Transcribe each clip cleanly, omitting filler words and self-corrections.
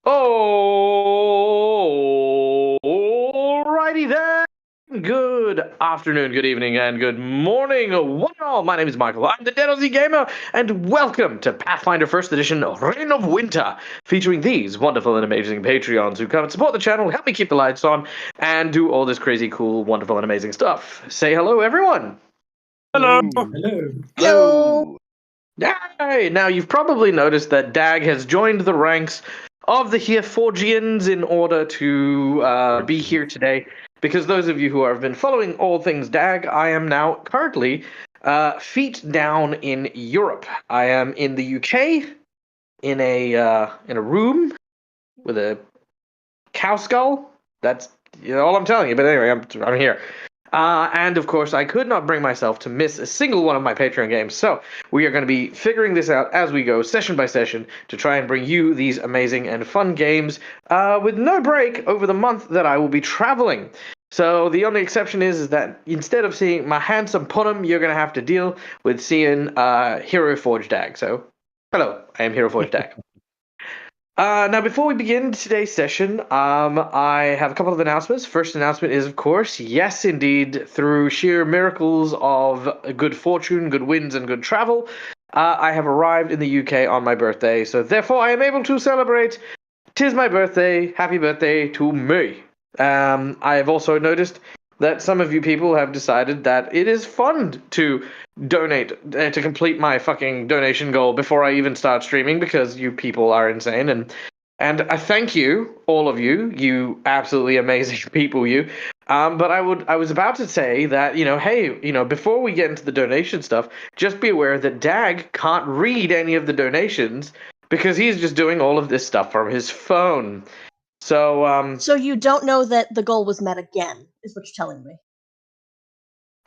Alrighty then. Good afternoon, good evening, and good morning. One and all, my name is Michael. I'm the Dead Aussie Gamer, and welcome to Pathfinder First Edition Reign of Winter, featuring these wonderful and amazing Patreons who come and support the channel, help me keep the lights on, and do all this crazy, cool, wonderful, and amazing stuff. Say hello, everyone. Hello. Hello. Hello. Yay! Now, you've probably noticed that Dag has joined the ranks of the Herforgians in order to be here today. Because those of you who have been following all things Dag, I am now currently feet down in Europe. I am in the UK in a room with a cow skull. That's all I'm telling you. But anyway, I'm here. And of course, I could not bring myself to miss a single one of my Patreon games. So we are going to be figuring this out as we go, session by session, to try and bring you these amazing and fun games with no break over the month that I will be traveling. So the only exception is that instead of seeing my handsome Punim, you're going to have to deal with seeing Hero Forge Dag. So hello, I am Hero Forge Dag. Now, before we begin today's session, I have a couple of announcements. First announcement is, of course, yes, indeed, through sheer miracles of good fortune, good winds, and good travel, I have arrived in the UK on my birthday. So, therefore, I am able to celebrate. 'Tis my birthday. Happy birthday to me. I have also noticed that some of you people have decided that it is fun to donate to complete my fucking donation goal before I even start streaming, because you people are insane, and I thank you, all of you, you absolutely amazing people, you. But I was about to say that, hey, before we get into the donation stuff, just be aware that Dag can't read any of the donations because he's just doing all of this stuff from his phone. So So you don't know that the goal was met again, is what you're telling me.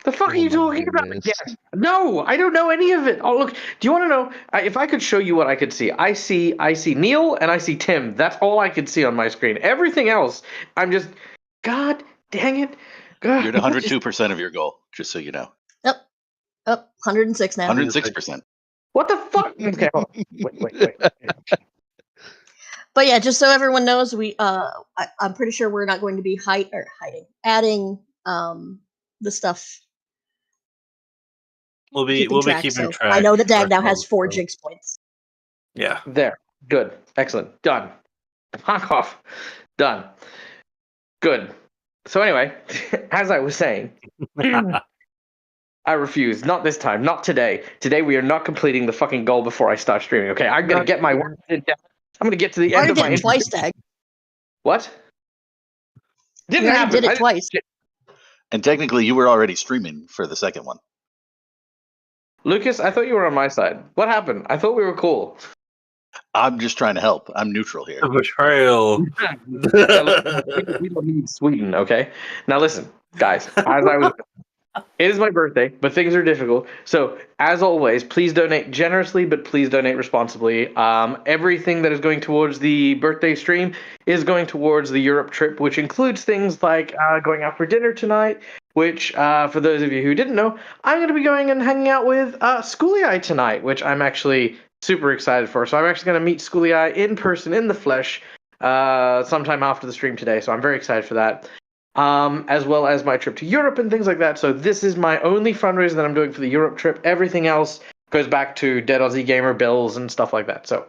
the fuck are you talking about? Yes. No, I don't know any of it. Oh, look, do you want to know? If I could show you what I could see. I see Neil and I see Tim. That's all I could see on my screen. Everything else, I'm just, God dang it. God, You're at 102% of your goal, just so you know. Yep. 106 now. 106%. What the fuck? Okay, hold on. Wait. But yeah, just so everyone knows, I'm pretty sure we're not going to be adding the stuff. We'll be keeping so track. I know that Dag now has 4 jigs points. Yeah. There. Good. Excellent. Done. Honk off. Done. Good. So anyway, as I was saying, I refuse. Not this time. Not today. Today we are not completing the fucking goal before I start streaming. Okay, I'm gonna get my work down. I'm gonna get to the end of my. I did it twice, Dag. What? Didn't You already happen. did it twice. And technically, you were already streaming for the second one. Lucas, I thought you were on my side. What happened? I thought we were cool. I'm just trying to help. I'm neutral here. A betrayal. We don't need Sweden, okay? Now listen, guys. It is my birthday, but things are difficult. So, as always, please donate generously, but please donate responsibly. Everything that is going towards the birthday stream is going towards the Europe trip, which includes things like going out for dinner tonight, which, for those of you who didn't know, I'm going to be going and hanging out with Schoolie tonight, which I'm actually super excited for. So I'm actually going to meet Schoolie in person, in the flesh, sometime after the stream today. So I'm very excited for that. As well as my trip to Europe and things like that. So this is my only fundraiser that I'm doing for the Europe trip. Everything else goes back to Dead Aussie Gamer bills and stuff like that. So,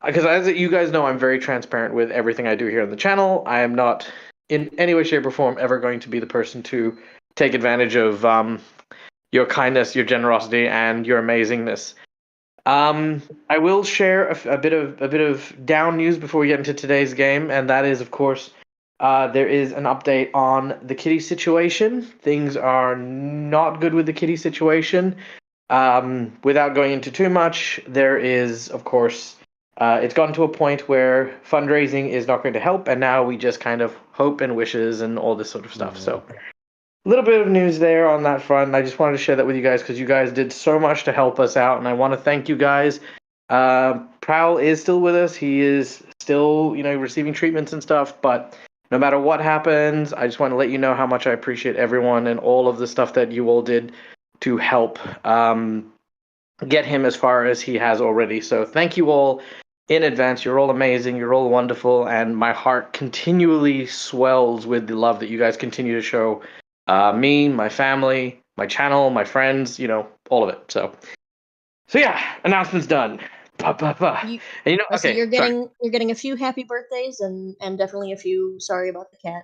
because as you guys know, I'm very transparent with everything I do here on the channel. I am not in any way, shape, or form ever going to be the person to take advantage of your kindness, your generosity, and your amazingness. I will share a bit of down news before we get into today's game, and that is, of course, there is an update on the kitty situation. Things are not good with the kitty situation. Without going into too much, there is, of course, it's gotten to a point where fundraising is not going to help, and now we just kind of hope and wishes and all this sort of stuff. So, a little bit of news there on that front. I just wanted to share that with you guys because you guys did so much to help us out, and I want to thank you guys. Prowl is still with us. He is still, receiving treatments and stuff, but no matter what happens, I just want to let you know how much I appreciate everyone and all of the stuff that you all did to help get him as far as he has already. So thank you all. in advance. You're all amazing. You're all wonderful, and my heart continually swells with the love that you guys continue to show me, my family, my channel, my friends. All of it. So yeah, announcement's done. You, And so okay, you're sorry. getting a few happy birthdays and definitely a few sorry about the cat.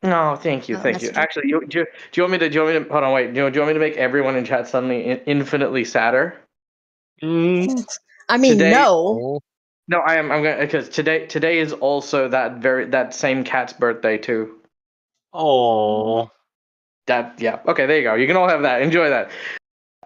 No, thank you. Messages. Actually, do you want me to hold on? Wait. Do you want me to make everyone in chat suddenly infinitely sadder? I mean, Today- no. No, I'm gonna, because today is also that same cat's birthday too. Oh. Yeah. Okay, there you go. You can all have that. Enjoy that.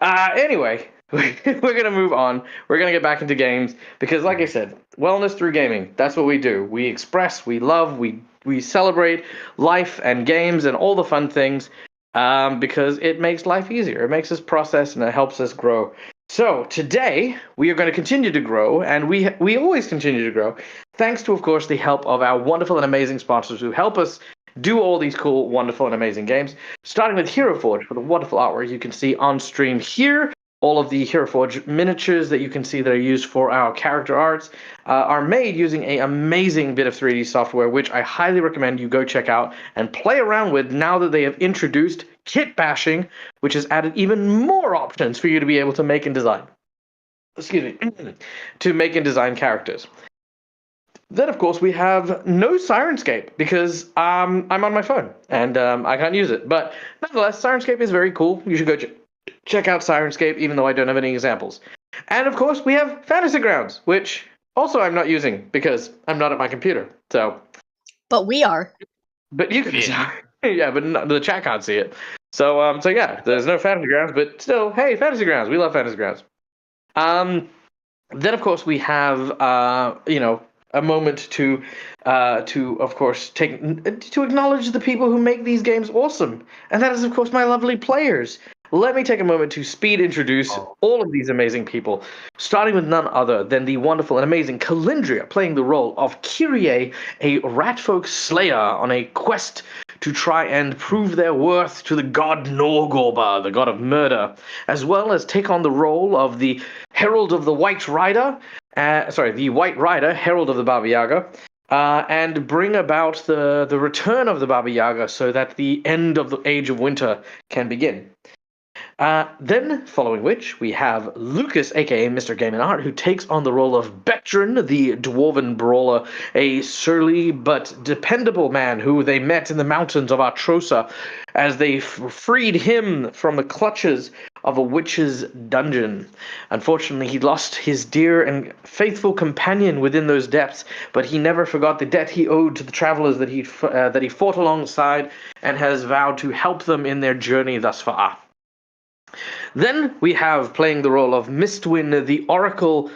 Anyway, we're gonna move on. We're gonna get back into games because, like I said, wellness through gaming. That's what we do. We express, we love, we celebrate life and games and all the fun things, because it makes life easier. It makes us process and it helps us grow. So today we are going to continue to grow, and we always continue to grow, thanks to, of course, the help of our wonderful and amazing sponsors who help us do all these cool, wonderful, and amazing games. Starting with Hero Forge for the wonderful artwork you can see on stream here. All of the Hero Forge miniatures that you can see that are used for our character arts are made using an amazing bit of 3D software, which I highly recommend you go check out and play around with now that they have introduced kit bashing, which has added even more options for you to be able to make and design. Excuse me, to make and design characters. Then, of course, we have no Sirenscape because I'm on my phone and I can't use it. But nonetheless, Sirenscape is very cool. You should go check out Sirenscape, even though I don't have any examples. And, of course, we have Fantasy Grounds, which also I'm not using because I'm not at my computer. So, But we are. but you can, yeah, but the chat can't see it. So yeah, there's no Fantasy Grounds, but still, hey, Fantasy Grounds, we love Fantasy Grounds. Then, of course, we have a moment to of course to acknowledge the people who make these games awesome, and that is, of course, my lovely players. Let me take a moment to speed introduce all of these amazing people, starting with none other than the wonderful and amazing Calindria, playing the role of Kyrie, a ratfolk slayer on a quest to try and prove their worth to the god Norgorba, the god of murder, as well as take on the role of the Herald of the White Rider, the White Rider, Herald of the Baba Yaga, and bring about the return of the Baba Yaga so that the end of the Age of Winter can begin. Then, following which, we have Lucas, aka Mr. Game and Art, who takes on the role of Betran, the dwarven brawler, a surly but dependable man who they met in the mountains of Artrosa as they freed him from the clutches of a witch's dungeon. Unfortunately, he lost his dear and faithful companion within those depths, but he never forgot the debt he owed to the travelers that he fought alongside and has vowed to help them in their journey thus far. Then we have, playing the role of Mistwin, the Oracle,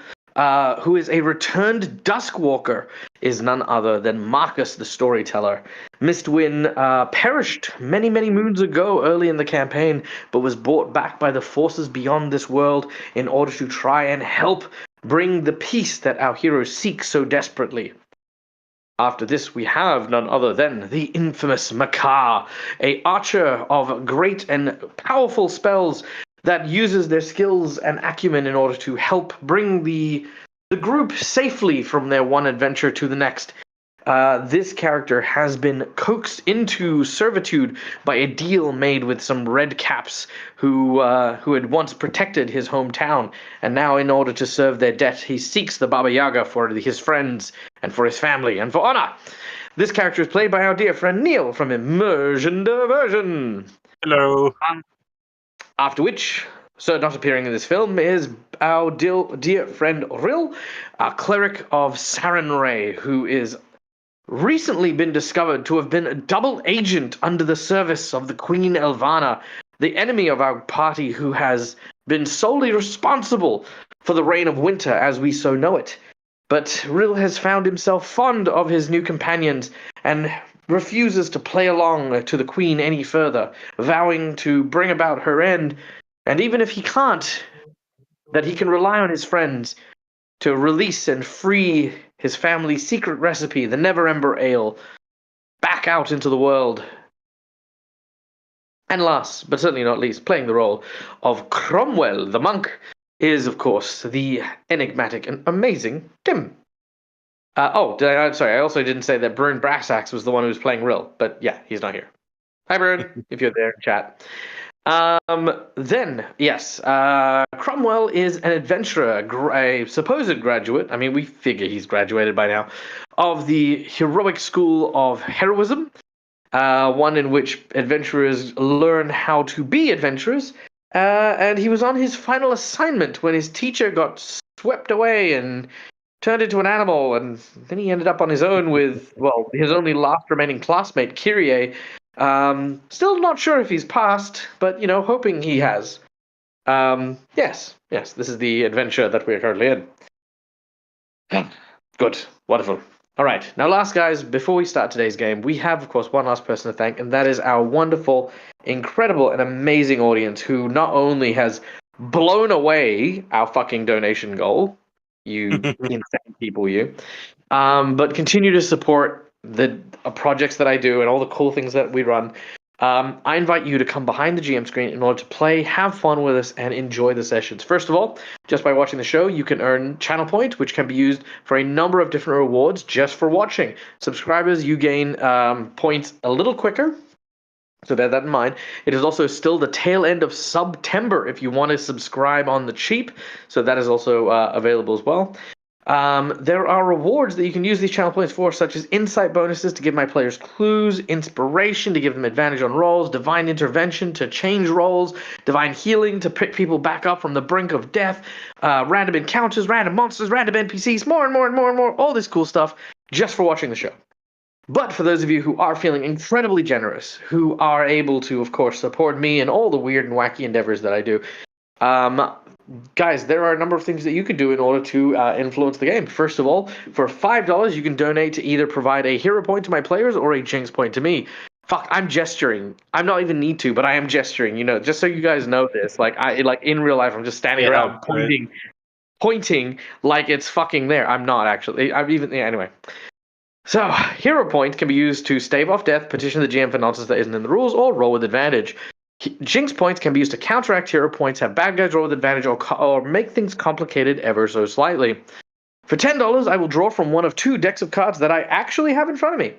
who is a returned Duskwalker, is none other than Marcus, the Storyteller. Mistwin perished many, many moons ago early in the campaign, but was brought back by the forces beyond this world in order to try and help bring the peace that our heroes seek so desperately. After this, we have none other than the infamous Makar, a archer of great and powerful spells that uses their skills and acumen in order to help bring the group safely from their one adventure to the next. This character has been coaxed into servitude by a deal made with some red caps who had once protected his hometown, and now, in order to serve their debt, he seeks the Baba Yaga for his friends and for his family and for honor. This character is played by our dear friend Neil from Immersion Diversion. Hello. After which, so not appearing in this film, is our dear friend Ril, a cleric of Sarenrae, who is recently been discovered to have been a double agent under the service of the Queen Elvana, the enemy of our party, who has been solely responsible for the reign of winter as we so know it. But Ril has found himself fond of his new companions and refuses to play along to the Queen any further, vowing to bring about her end, and even if he can't, that he can rely on his friends to release and free his family's secret recipe, the Never Ember Ale, back out into the world. And last, but certainly not least, playing the role of Cromwell the monk is, of course, the enigmatic and amazing Tim. Sorry. I also didn't say that Brune Brassax was the one who was playing Rill, but yeah, he's not here. Hi, Brune, if you're there in chat. Then, yes, Cromwell is an adventurer, a supposed graduate. I mean, we figure he's graduated by now, of the heroic school of heroism, one in which adventurers learn how to be adventurers. And he was on his final assignment when his teacher got swept away and turned into an animal, and then he ended up on his own with, well, his only last remaining classmate, Kyrie. Still not sure if he's passed, but, hoping he has. Yes, this is the adventure that we're currently in. Good, wonderful. All right, now last, guys, before we start today's game, we have, of course, one last person to thank, and that is our wonderful, incredible, and amazing audience who not only has blown away our fucking donation goal, you insane people, but continue to support the projects that I do and all the cool things that we run. I invite you to come behind the GM screen in order to play, have fun with us, and enjoy the sessions. First of all, just by watching the show, you can earn channel points, which can be used for a number of different rewards just for watching. Subscribers, you gain points a little quicker, so bear that in mind. It is also still the tail end of September if you want to subscribe on the cheap, so that is also available as well. There are rewards that you can use these channel points for, such as insight bonuses to give my players clues, inspiration to give them advantage on rolls, divine intervention to change rolls, divine healing to pick people back up from the brink of death, random encounters, random monsters, random NPCs, more and more and more and more, all this cool stuff just for watching the show. But for those of you who are feeling incredibly generous, who are able to, of course, support me and all the weird and wacky endeavors that I do, guys, there are a number of things that you can do in order to influence the game. First of all, for $5, you can donate to either provide a hero point to my players or a jinx point to me. Fuck, I'm gesturing. I'm not even need to, but I am gesturing. Just so you guys know this. Like in real life, I'm just standing around pointing like it's fucking there. I'm not actually. Anyway. So, hero point can be used to stave off death, petition the GM for nonsense that isn't in the rules, or roll with advantage. Jinx points can be used to counteract hero points, have bad guys roll with advantage, or make things complicated ever so slightly. For $10, I will draw from one of two decks of cards that I actually have in front of me.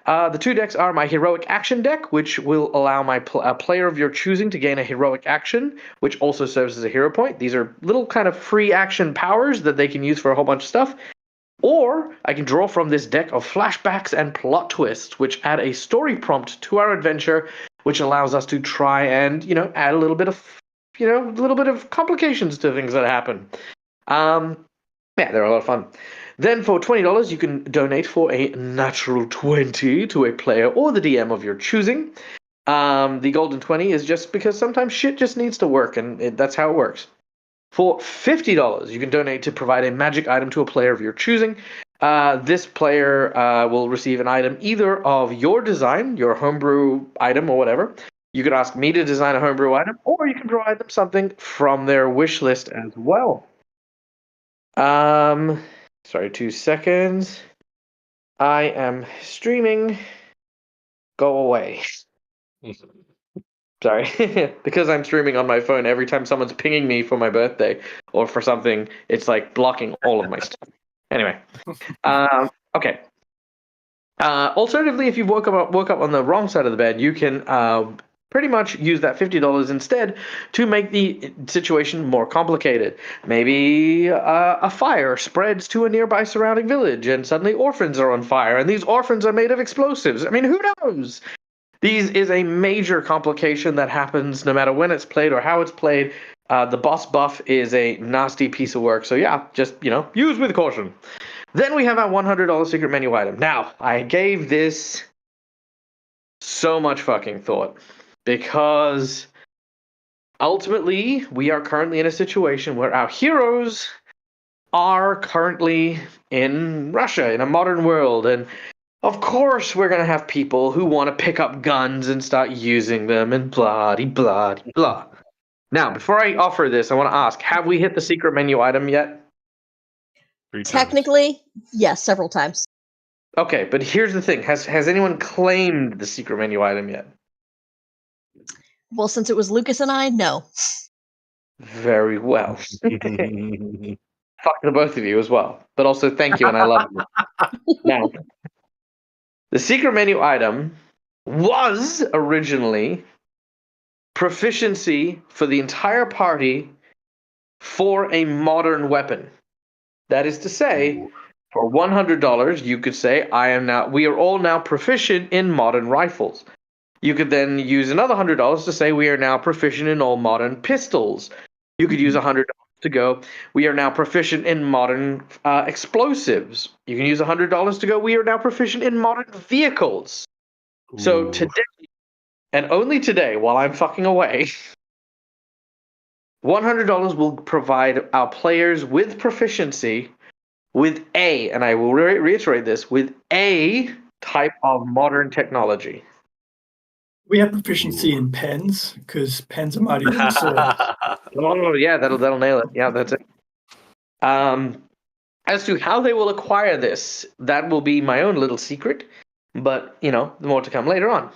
The two decks are my Heroic Action deck, which will allow my player of your choosing to gain a Heroic Action, which also serves as a hero point. These are little kind of free action powers that they can use for a whole bunch of stuff. Or I can draw from this deck of flashbacks and plot twists, which add a story prompt to our adventure, which allows us to try and, add a little bit of complications to things that happen. They're a lot of fun. Then for $20, you can donate for a natural 20 to a player or the DM of your choosing. The golden 20 is just because sometimes shit just needs to work, and that's how it works. For $50, you can donate to provide a magic item to a player of your choosing. This player will receive an item either of your design, your homebrew item or whatever. You could ask me to design a homebrew item, or you can provide them something from their wish list as well. Sorry, 2 seconds. I am streaming. Go away. Sorry, because I'm streaming on my phone, every time someone's pinging me for my birthday or for something, it's like blocking all of my stuff. Anyway, okay. Alternatively, if you woke up on the wrong side of the bed, you can pretty much use that $50 instead to make the situation more complicated. Maybe a fire spreads to a nearby surrounding village, and suddenly orphans are on fire, and these orphans are made of explosives. I mean, who knows? These is a major complication that happens no matter when it's played or how it's played. The boss buff is a nasty piece of work. So yeah, just, use with caution. Then we have our $100 secret menu item. Now, I gave this so much fucking thought because ultimately we are currently in a situation where our heroes are currently in Russia, in a modern world, and of course, we're going to have people who want to pick up guns and start using them and blah. Now, before I offer this, I want to ask, have we hit the secret menu item yet? 3 times. Technically, yes, several times. Okay, but here's the thing. Has anyone claimed the secret menu item yet? Well, since it was Lucas and I, no. Very well. fuck the both of you as well. But also thank you, and I love you. Now, the secret menu item was originally proficiency for the entire party for a modern weapon. That is to say, for $100, you could say, we are all now proficient in modern rifles. You could then use another $100 to say we are now proficient in all modern pistols. You could use $100 to go, we are now proficient in modern explosives. You can use $100 to go, we are now proficient in modern vehicles. So today, and only today, while I'm fucking away, $100 will provide our players with proficiency with and I will reiterate this, with a type of modern technology. We have proficiency in pens because pens are mightier than swords. Oh yeah, that'll nail it. Yeah, that's it. As to how they will acquire this, that will be my own little secret, but more to come later on.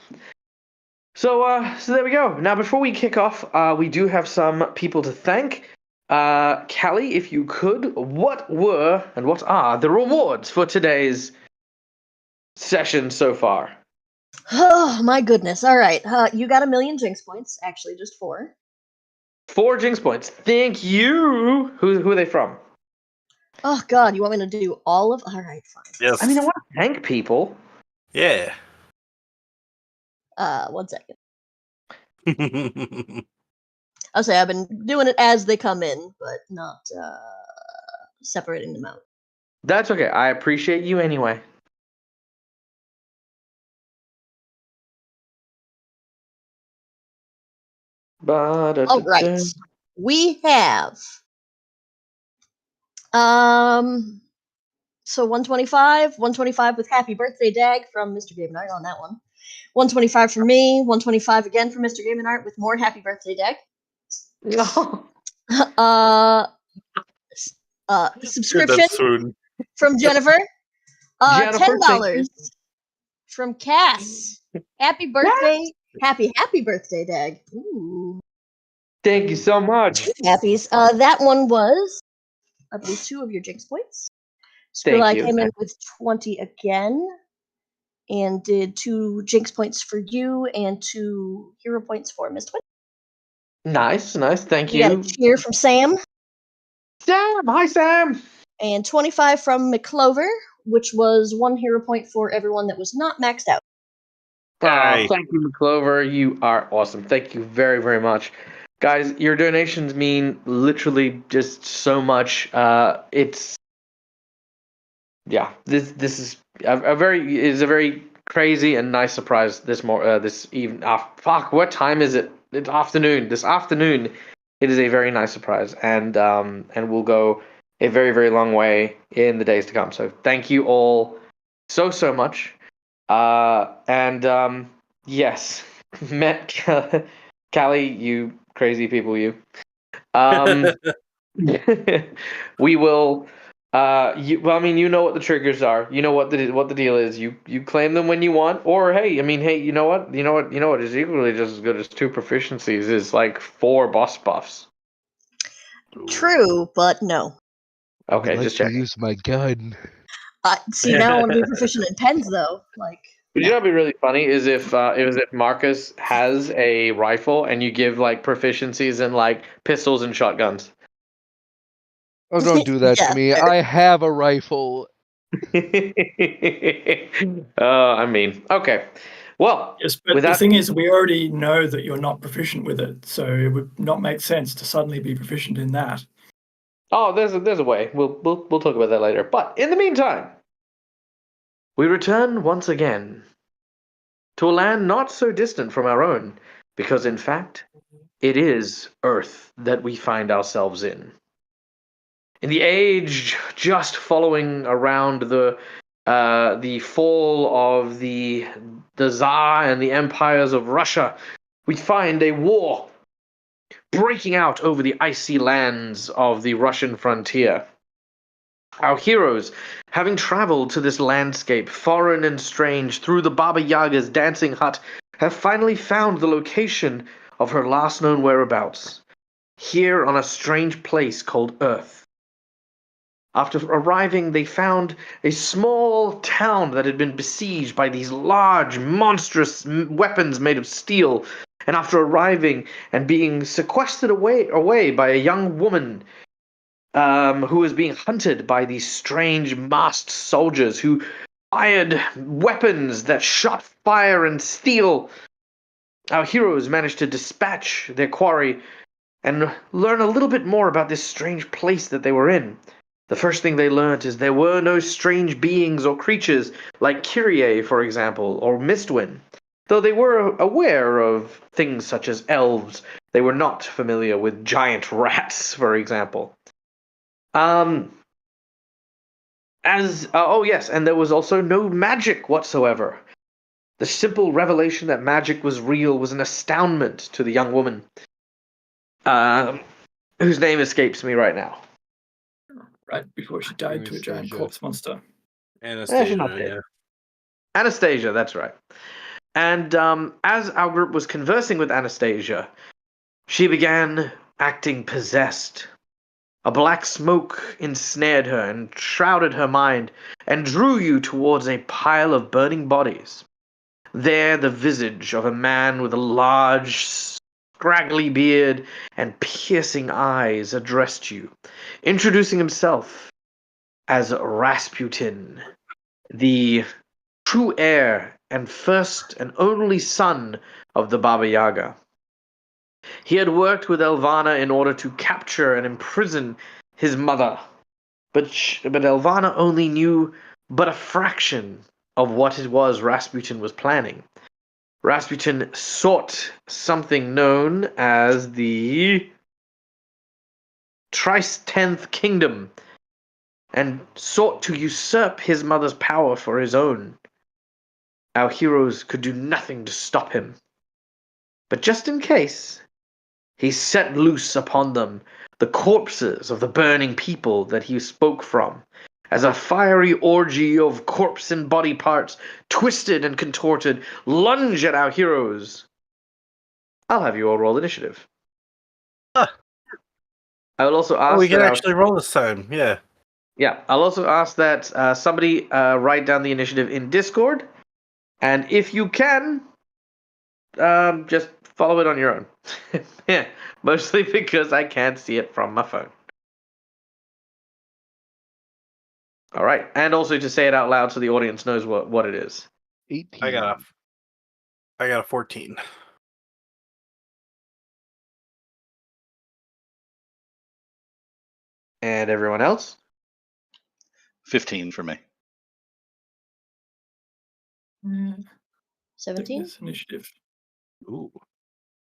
So there we go. Now, before we kick off, we do have some people to thank. Callie, if you could, what were and what are the rewards for today's session so far? Oh my goodness! All right, you got 1,000,000 Jinx points. Actually, just 4. 4 Jinx points. Thank you. Who are they from? Oh God, you want me to do all of? All right, fine. Yes. I mean, I want to thank people. Yeah. 1 second. I'll say I've been doing it as they come in, but not separating them out. That's okay. I appreciate you anyway. All right, we have so 125 with Happy Birthday Dag from Mr. Game and Art on that one. 125 from me, 125 again from Mr. Game and Art with more Happy Birthday Dag. No. Subscription from Jennifer. Jennifer, $10 from Cass. Happy birthday. Happy birthday, Dag. Ooh. Thank you so much. Happies. That one was, I believe, 2 of your Jinx points. Skrilla came in with 20 again and did 2 Jinx points for you and 2 hero points for Miss Twin. Nice. Thank you. We got a cheer from Sam. Sam, hi Sam. And 25 from McClover, which was 1 hero point for everyone that was not maxed out. Thank you, Clover. You are awesome. Thank you very, very much. Guys, your donations mean literally just so much. This is a very crazy and nice surprise this evening. Fuck, what time is it? It's afternoon. This afternoon, it is a very nice surprise, and will go a very, very long way in the days to come. So thank you all so much. Yes, met Callie, you crazy people, you. We will. You know what the triggers are. You know what the deal is. You claim them when you want, or hey, you know what is equally just as good as 2 proficiencies is like 4 boss buffs. True, but no. Okay, I'd just like check. to use my gun. See, now I want to be proficient in pens, though. Like, But you know what'd be really funny is if Marcus has a rifle and you give like proficiencies in like pistols and shotguns. Oh, don't do that Yeah. to me. I have a rifle. Okay. Well, Yes, but the thing is, we already know that you're not proficient with it, so it would not make sense to suddenly be proficient in that. Oh, there's a way. We'll talk about that later. But in the meantime, we return once again to a land not so distant from our own, because in fact, it is Earth that we find ourselves in. In the age just following around the fall of the Tsar and the empires of Russia, we find a war breaking out over the icy lands of the Russian frontier. Our heroes, having traveled to this landscape, foreign and strange, through the Baba Yaga's dancing hut, have finally found the location of her last known whereabouts, here on a strange place called Earth. After arriving, they found a small town that had been besieged by these large, monstrous weapons made of steel. And after arriving and being sequestered away by a young woman who was being hunted by these strange masked soldiers who fired weapons that shot fire and steel, our heroes managed to dispatch their quarry and learn a little bit more about this strange place that they were in. The first thing they learned is there were no strange beings or creatures like Kyrie, for example, or Mistwind. Though they were aware of things such as elves, they were not familiar with giant rats, for example. Oh yes, and there was also no magic whatsoever. The simple revelation that magic was real was an astoundment to the young woman, whose name escapes me right now. Right before she died to a giant Anastasia. corpse monster. She's not dead. Anastasia, that's right. And as our group was conversing with Anastasia, she began acting possessed. A black smoke ensnared her and shrouded her mind, and drew you towards a pile of burning bodies. There the visage of a man with a large, scraggly beard and piercing eyes addressed you, introducing himself as Rasputin, the true heir and first and only son of the Baba Yaga. He had worked with Elvana in order to capture and imprison his mother, but Elvana only knew but a fraction of what it was Rasputin was planning. Rasputin sought something known as the Tenth Kingdom, and sought to usurp his mother's power for his own. Our heroes could do nothing to stop him. But just in case, he set loose upon them the corpses of the burning people that he spoke from, as a fiery orgy of corpse and body parts, twisted and contorted, lunge at our heroes. I'll have you all roll initiative. Huh. I will also ask. Oh, we can actually roll this time. Yeah. Yeah, I'll also ask that somebody write down the initiative in Discord, and if you can, just follow it on your own. Yeah, mostly because I can't see it from my phone. All right, and also to say it out loud so the audience knows what it is. 18. I got a 14. And everyone else? 15 for me. 17? This initiative. Ooh.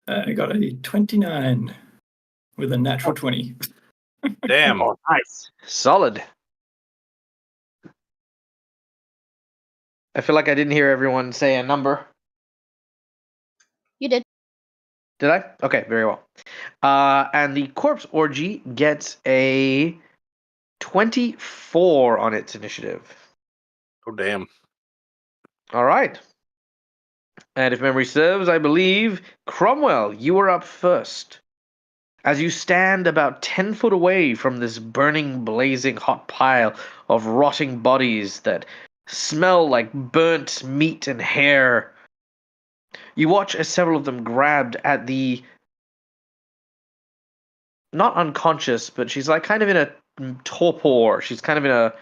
I got a 29 with a natural 20. Damn. Oh, nice. Solid. I feel like I didn't hear everyone say a number. You did. Did I? Okay, very well. And the Corpse Orgy gets a 24 on its initiative. Oh, damn. All right. And if memory serves, I believe, Cromwell, you are up first. As you stand about 10 foot away from this burning, blazing hot pile of rotting bodies that smell like burnt meat and hair, you watch as several of them grabbed at the, not unconscious, but she's like kind of in a torpor. She's kind of in a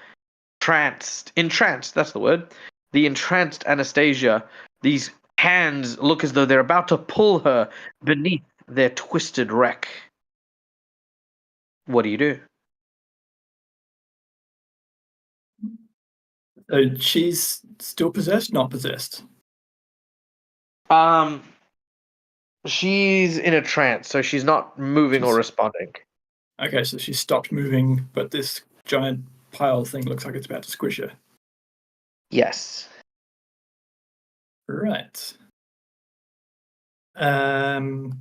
entranced, that's the word. The entranced Anastasia. These hands look as though they're about to pull her beneath their twisted wreck. What do you do? So she's still possessed, not possessed. She's in a trance, so she's not moving or responding. Okay, so she stopped moving, but this giant pile thing looks like it's about to squish her. Yes. Right. Can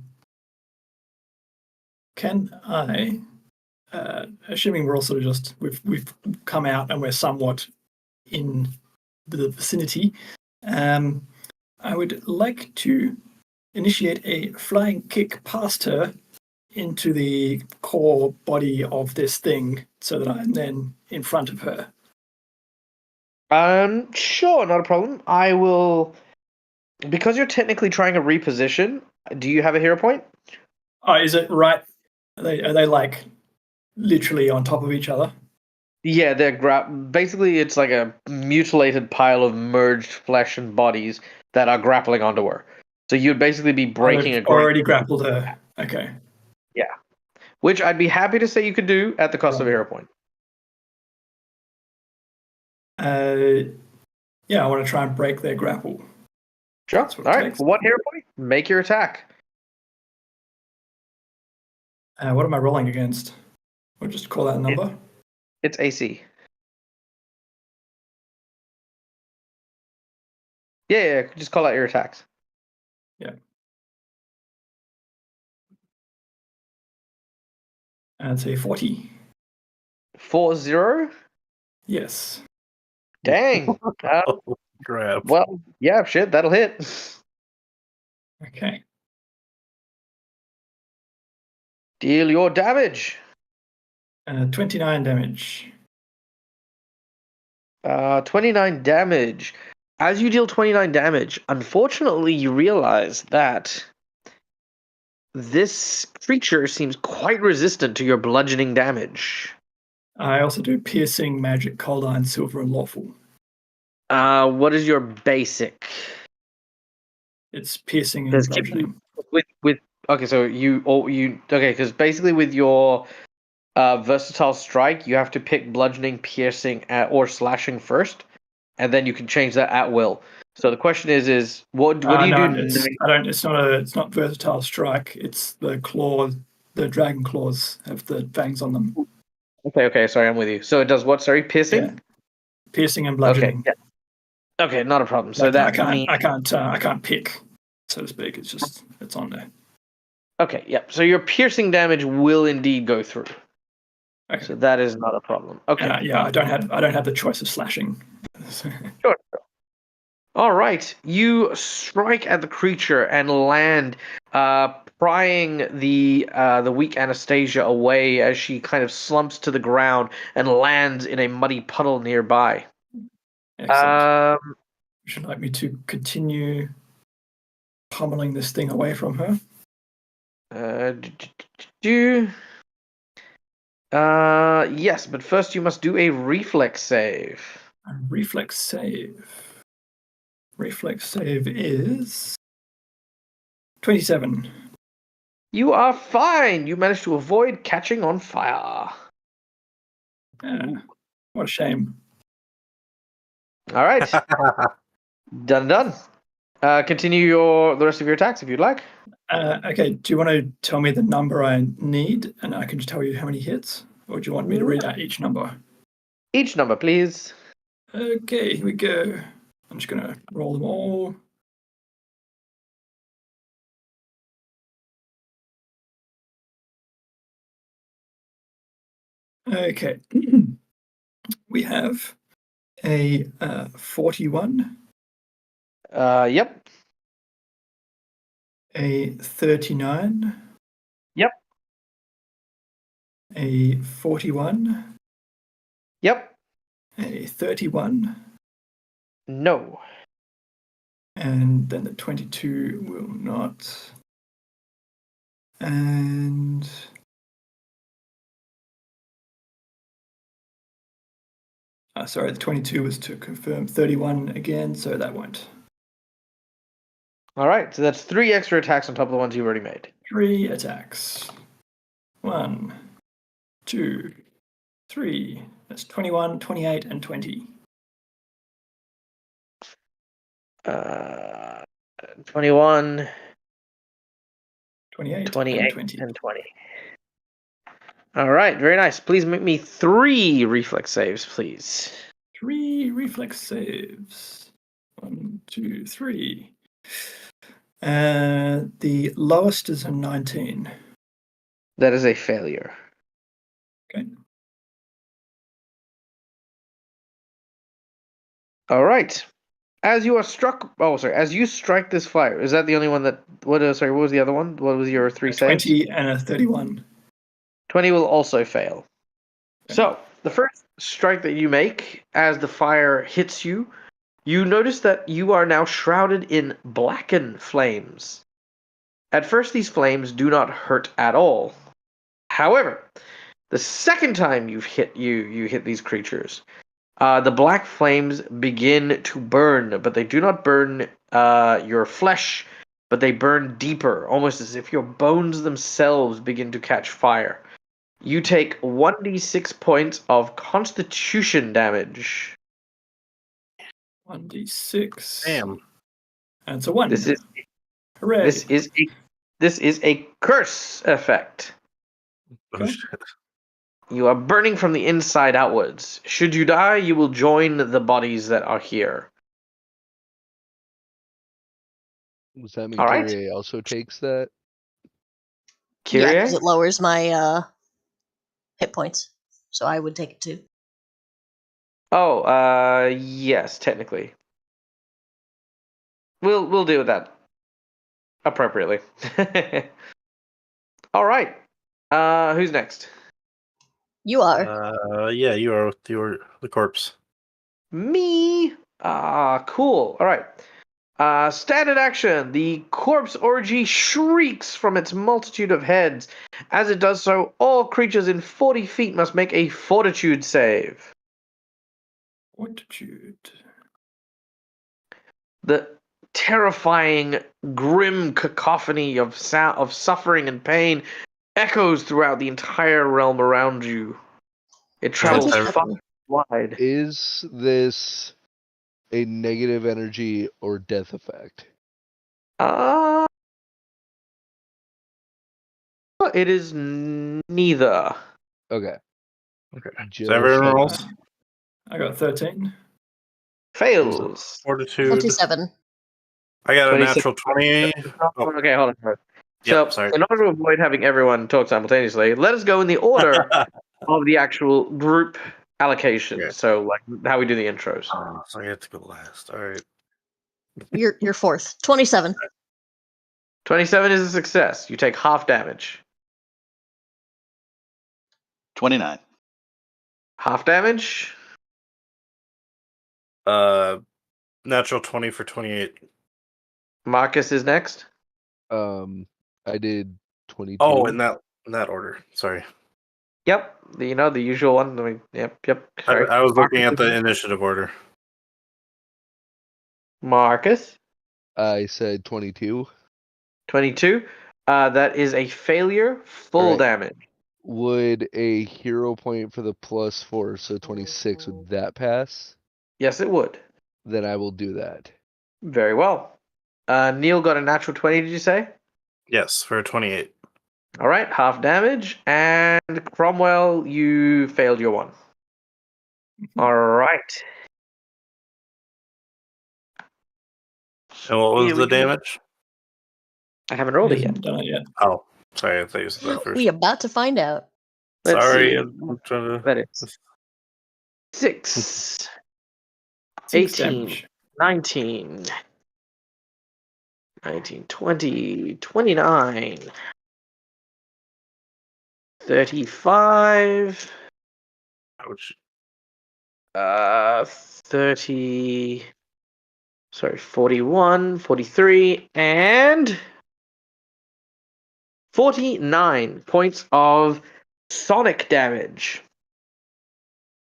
I, assuming we're all sort of just we've come out and we're somewhat in the vicinity, I would like to initiate a flying kick past her into the core body of this thing so that I'm then in front of her. Sure, not a problem. I will. Because you're technically trying to reposition. Do you have a hero point? Oh, is it right? Are they like literally on top of each other? Yeah, basically it's like a mutilated pile of merged flesh and bodies that are grappling onto her. So you'd basically be breaking I've a already grappled her. Okay. Yeah. Which I'd be happy to say you could do at the cost of a Right. hero point. Yeah, I want to try and break their grapple. Sure. That's what All it right. takes. For 1 hero point, make your attack. What am I rolling against? We'll just call that a number. It's AC. Yeah, just call out your attacks. Yeah. And say 40. 40? Yes. Dang. Crap. Well, yeah, shit, that'll hit. Okay. Deal your damage. 29 damage. 29 damage. As you deal 29 damage, unfortunately, you realize that this creature seems quite resistant to your bludgeoning damage. I also do piercing, magic, cold iron, silver, and lawful. What is your basic? It's piercing and Does keep bludgeoning. with okay, so because basically with your versatile strike, you have to pick bludgeoning, piercing, or slashing first, and then you can change that at will. So the question is what do you No, do? it's not versatile strike. It's the claw. The dragon claws have the fangs on them. Okay, sorry, I'm with you. So it does what? Sorry, piercing. Yeah. Piercing and bludgeoning. Okay, yeah. Okay, not a problem. So Like, that I can't pick, so to speak. It's on there. Okay, yep. So your piercing damage will indeed go through. Okay. So that is not a problem. Okay. I don't have the choice of slashing. Sure. All right. You strike at the creature and land, prying the weak Anastasia away as she kind of slumps to the ground and lands in a muddy puddle nearby. Excellent. Would you like me to continue pummeling this thing away from her? Yes, but first you must do a reflex save. A reflex save. Reflex save is 27. You are fine. You managed to avoid catching on fire. What a shame. All right. Done. Continue the rest of your attacks if you'd like. Okay, do you want to tell me the number I need and I can just tell you how many hits? Or do you want me to read out each number? Each number, please. Okay, here we go. I'm just going to roll them all. Okay. We have a 41. Yep. A 39. Yep. A 41. Yep. A 31. No. And then the 22 will not. And sorry, the 22 was to confirm 31 again, so that won't. All right, so that's 3 extra attacks on top of the ones you've already made. 3 attacks. 1, 2, 3. That's 21, 28, and 20. 21, 28, 28, and 20. and 20. All right, very nice. Please make me 3 reflex saves, please. 3 reflex saves. 1, 2, 3. The lowest is a 19. That is a failure. Okay. All right. As you are struck, as you strike this fire, is that the only one that? What was the other one? What was your 3 saves? 20 and a 31. 20 will also fail. Okay. So the first strike that you make, as the fire hits you, you notice that you are now shrouded in blackened flames. At first, these flames do not hurt at all. However, the second time you hit these creatures, the black flames begin to burn, but they do not burn your flesh, but they burn deeper, almost as if your bones themselves begin to catch fire. You take 1d6 points of constitution damage. 1d6. Damn. And it's a 1. This Hooray. is a curse effect. Oh, Okay. shit. You are burning from the inside outwards. Should you die, you will join the bodies that are here. Does that mean All right. Kyrie also takes that? Yeah, Kyrie? because it lowers my hit points. So I would take it too. Oh, yes, technically. We'll deal with that appropriately. All right. Who's next? You are. Yeah, you are the corpse. Me. Cool. All right. Standard action. The corpse orgy shrieks from its multitude of heads. As it does so, all creatures in 40 feet must make a fortitude save. Fortitude. The terrifying, grim cacophony of sound, of suffering and pain echoes throughout the entire realm around you. It travels 27. far and wide. Is this a negative energy or death effect? It is neither. Okay. Okay. Just So everyone rolls. I got 13. Fails. Fortitude. 27. I got a 26. natural 20. Oh, Okay, hold on. yeah, So, sorry. in order to avoid having everyone talk simultaneously, let us go in the order of the actual group allocation. Okay. So, like how we do the intros. Oh, so I have to go last. All right. You're fourth. 27. 27 is a success. You take half damage. 29. Half damage. Natural 20 for 28. Marcus is next. I did 22. Oh, in that order. Sorry. Yep, the usual one. I mean, yep. Sorry. I was looking at the initiative order. Marcus, I said 22. 22. That is a failure. Full Alright. damage. Would a hero point for the +4, so 26, would that pass? Yes, it would. Then I will do that. Very well. Neil got a natural 20. Did you say? Yes, for 28. All right, half damage. And Cromwell, you failed your one. All right. And what was Here we the go. damage? I haven't rolled it yet. Hasn't done it yet. Oh, sorry. I thought you said that first. We about to find out. Let's Sorry. see. I'm trying to. That is 6, 6 18, damage. 19, 20, 29, 35, Ouch. 30, 41, 43, and 49 points of sonic damage.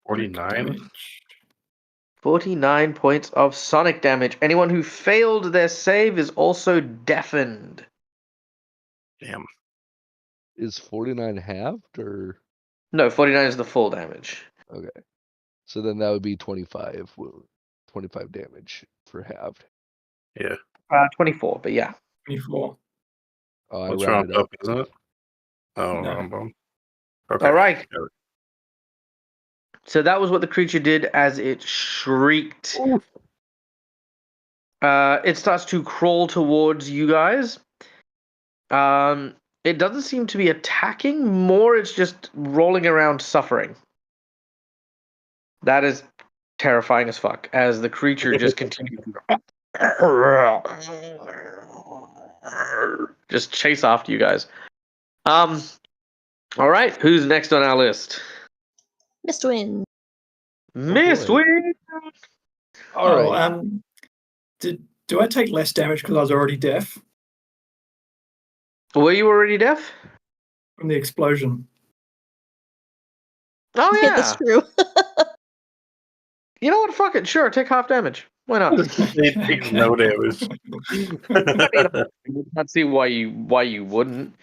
49? 49 points of sonic damage. Anyone who failed their save is also deafened. Damn. Is 49 halved, or? No, 49 is the full damage. Okay. So then that would be 25. 25 damage for halved. Yeah. 24, but yeah. 24. Oh, I What's wrong rounded up. up, isn't it? Oh, No. wrong bone. Okay. All right. Got it. So that was what the creature did as it shrieked. It starts to crawl towards you guys. It doesn't seem to be attacking. More, it's just rolling around suffering. That is terrifying as fuck as the creature just continues just chase after you guys. All right, who's next on our list? Mistwin. Miss boy. Wing. All right. Do I take less damage because I was already deaf Were you already deaf? from the explosion? Oh Yeah, that's yeah. true. You know what? Fuck it. Sure, take half damage. Why not? They take no damage. I mean, I can't see why you wouldn't.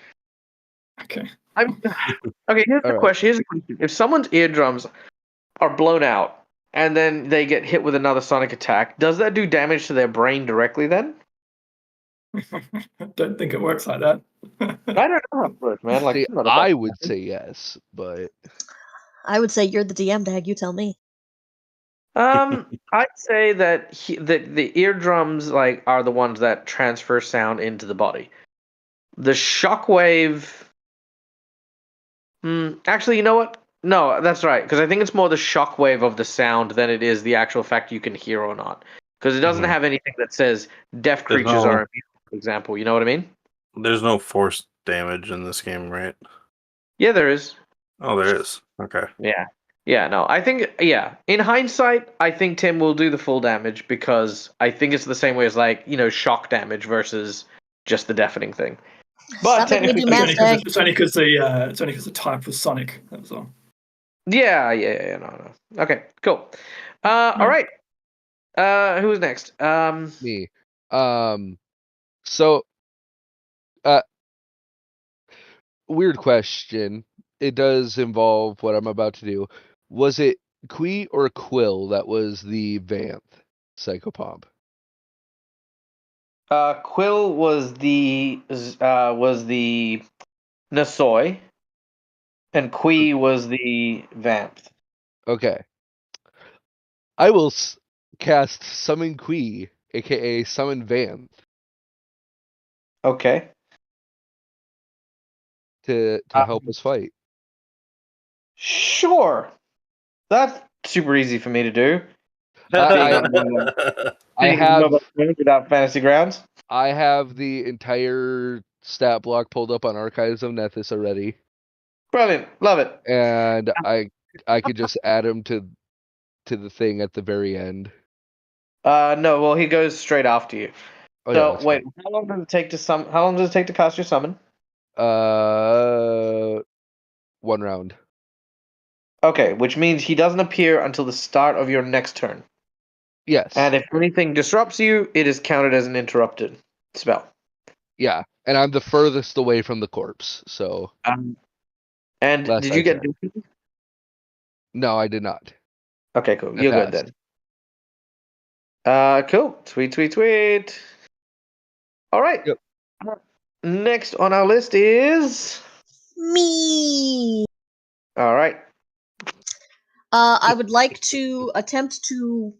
Okay. Okay. Here's the All right. question. Here's the question. If someone's eardrums are blown out and then they get hit with another sonic attack, does that do damage to their brain directly? Then Don't think it works like that. I don't know how it works, man. Like, See, I'm not a I fucking- would say yes, but I would say you're the DM, Dag. You tell me. I'd say that the eardrums like are the ones that transfer sound into the body. The shockwave. Actually, you know what? No, that's right. Because I think it's more the shockwave of the sound than it is the actual fact you can hear or not. Because it doesn't Mhm. have anything that says deaf There's creatures no- are immune, for example. You know what I mean? There's no force damage in this game, right? Yeah, there is. Oh, there is. Okay. Yeah. Yeah, no. I think, yeah. In hindsight, I think Tim will do the full damage because I think it's the same way as, like, shock damage versus just the deafening thing. But Stop making me do technically, math, Dag. It's only because the type was Sonic. That was all. yeah, no. Okay, cool. All right. Who's next? me. So, uh, weird question. It does involve what I'm about to do. Was it Qui or Quill that was the Vanth psychopomp? Quill was the Nasoy, and Kui was the Vamp. Okay. I will cast Summon Qui, aka Summon Vanth, Okay. to help us fight. Sure. That's super easy for me to do. I Being have without fantasy grounds. I have the entire stat block pulled up on Archives of Nethys already, Brilliant. Love it. and I could just add him to the thing at the very end. No, well he goes straight after you. Oh yeah, So that's wait, how long does it take to cast your summon? fine. 1 round. Okay, which means he doesn't appear until the start of your next turn. Yes. And if anything disrupts you, it is counted as an interrupted spell. Yeah, and I'm the furthest away from the corpse, so And last did I you get checked. No, I did not. Okay, cool. I You're good passed. then. Cool. Sweet. All right. Yep. Next on our list is. Me. All right. I would like to attempt to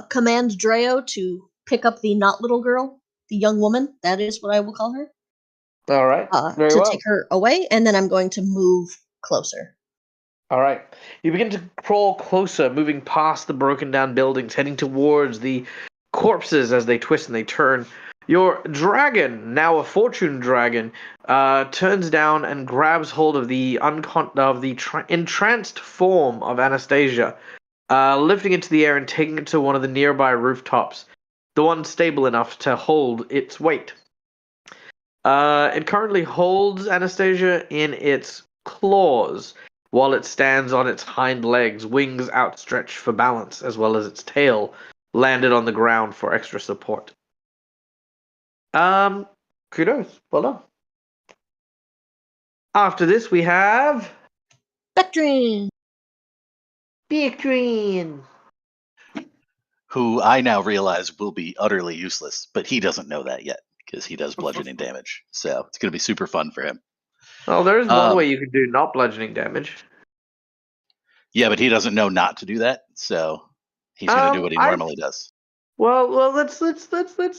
command Dreo to pick up the not little girl, the young woman. That is what I will call her. All right. Very to well. take her away, and then I'm going to move closer. All right. You begin to crawl closer, moving past the broken down buildings, heading towards the corpses as they twist and they turn. Your dragon, now a fortune dragon, turns down and grabs hold of the entranced form of Anastasia, lifting it to the air and taking it to one of the nearby rooftops, the one stable enough to hold its weight. It currently holds Anastasia in its claws while it stands on its hind legs, wings outstretched for balance, as well as its tail landed on the ground for extra support. Kudos. Well done. After this, we have Spectrin. Beatrice. Who I now realize will be utterly useless, but he doesn't know that yet because he does bludgeoning damage. So it's going to be super fun for him. Well, there is one Um, way you can do not bludgeoning damage. Yeah, but he doesn't know not to do that, so he's going to do what he normally does. Well, let's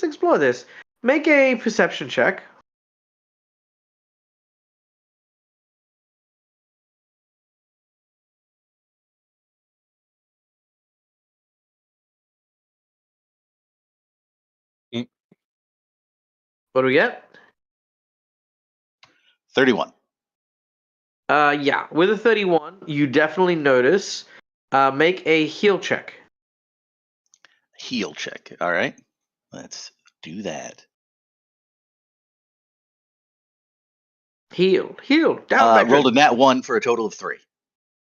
explore this. Make a perception check. What do we get? 31. Yeah, with a 31, you definitely notice. Make a heal check. Heal check. All right. Let's do that. Heal. Down, Vector. Rolled a nat 1 for a total of 3.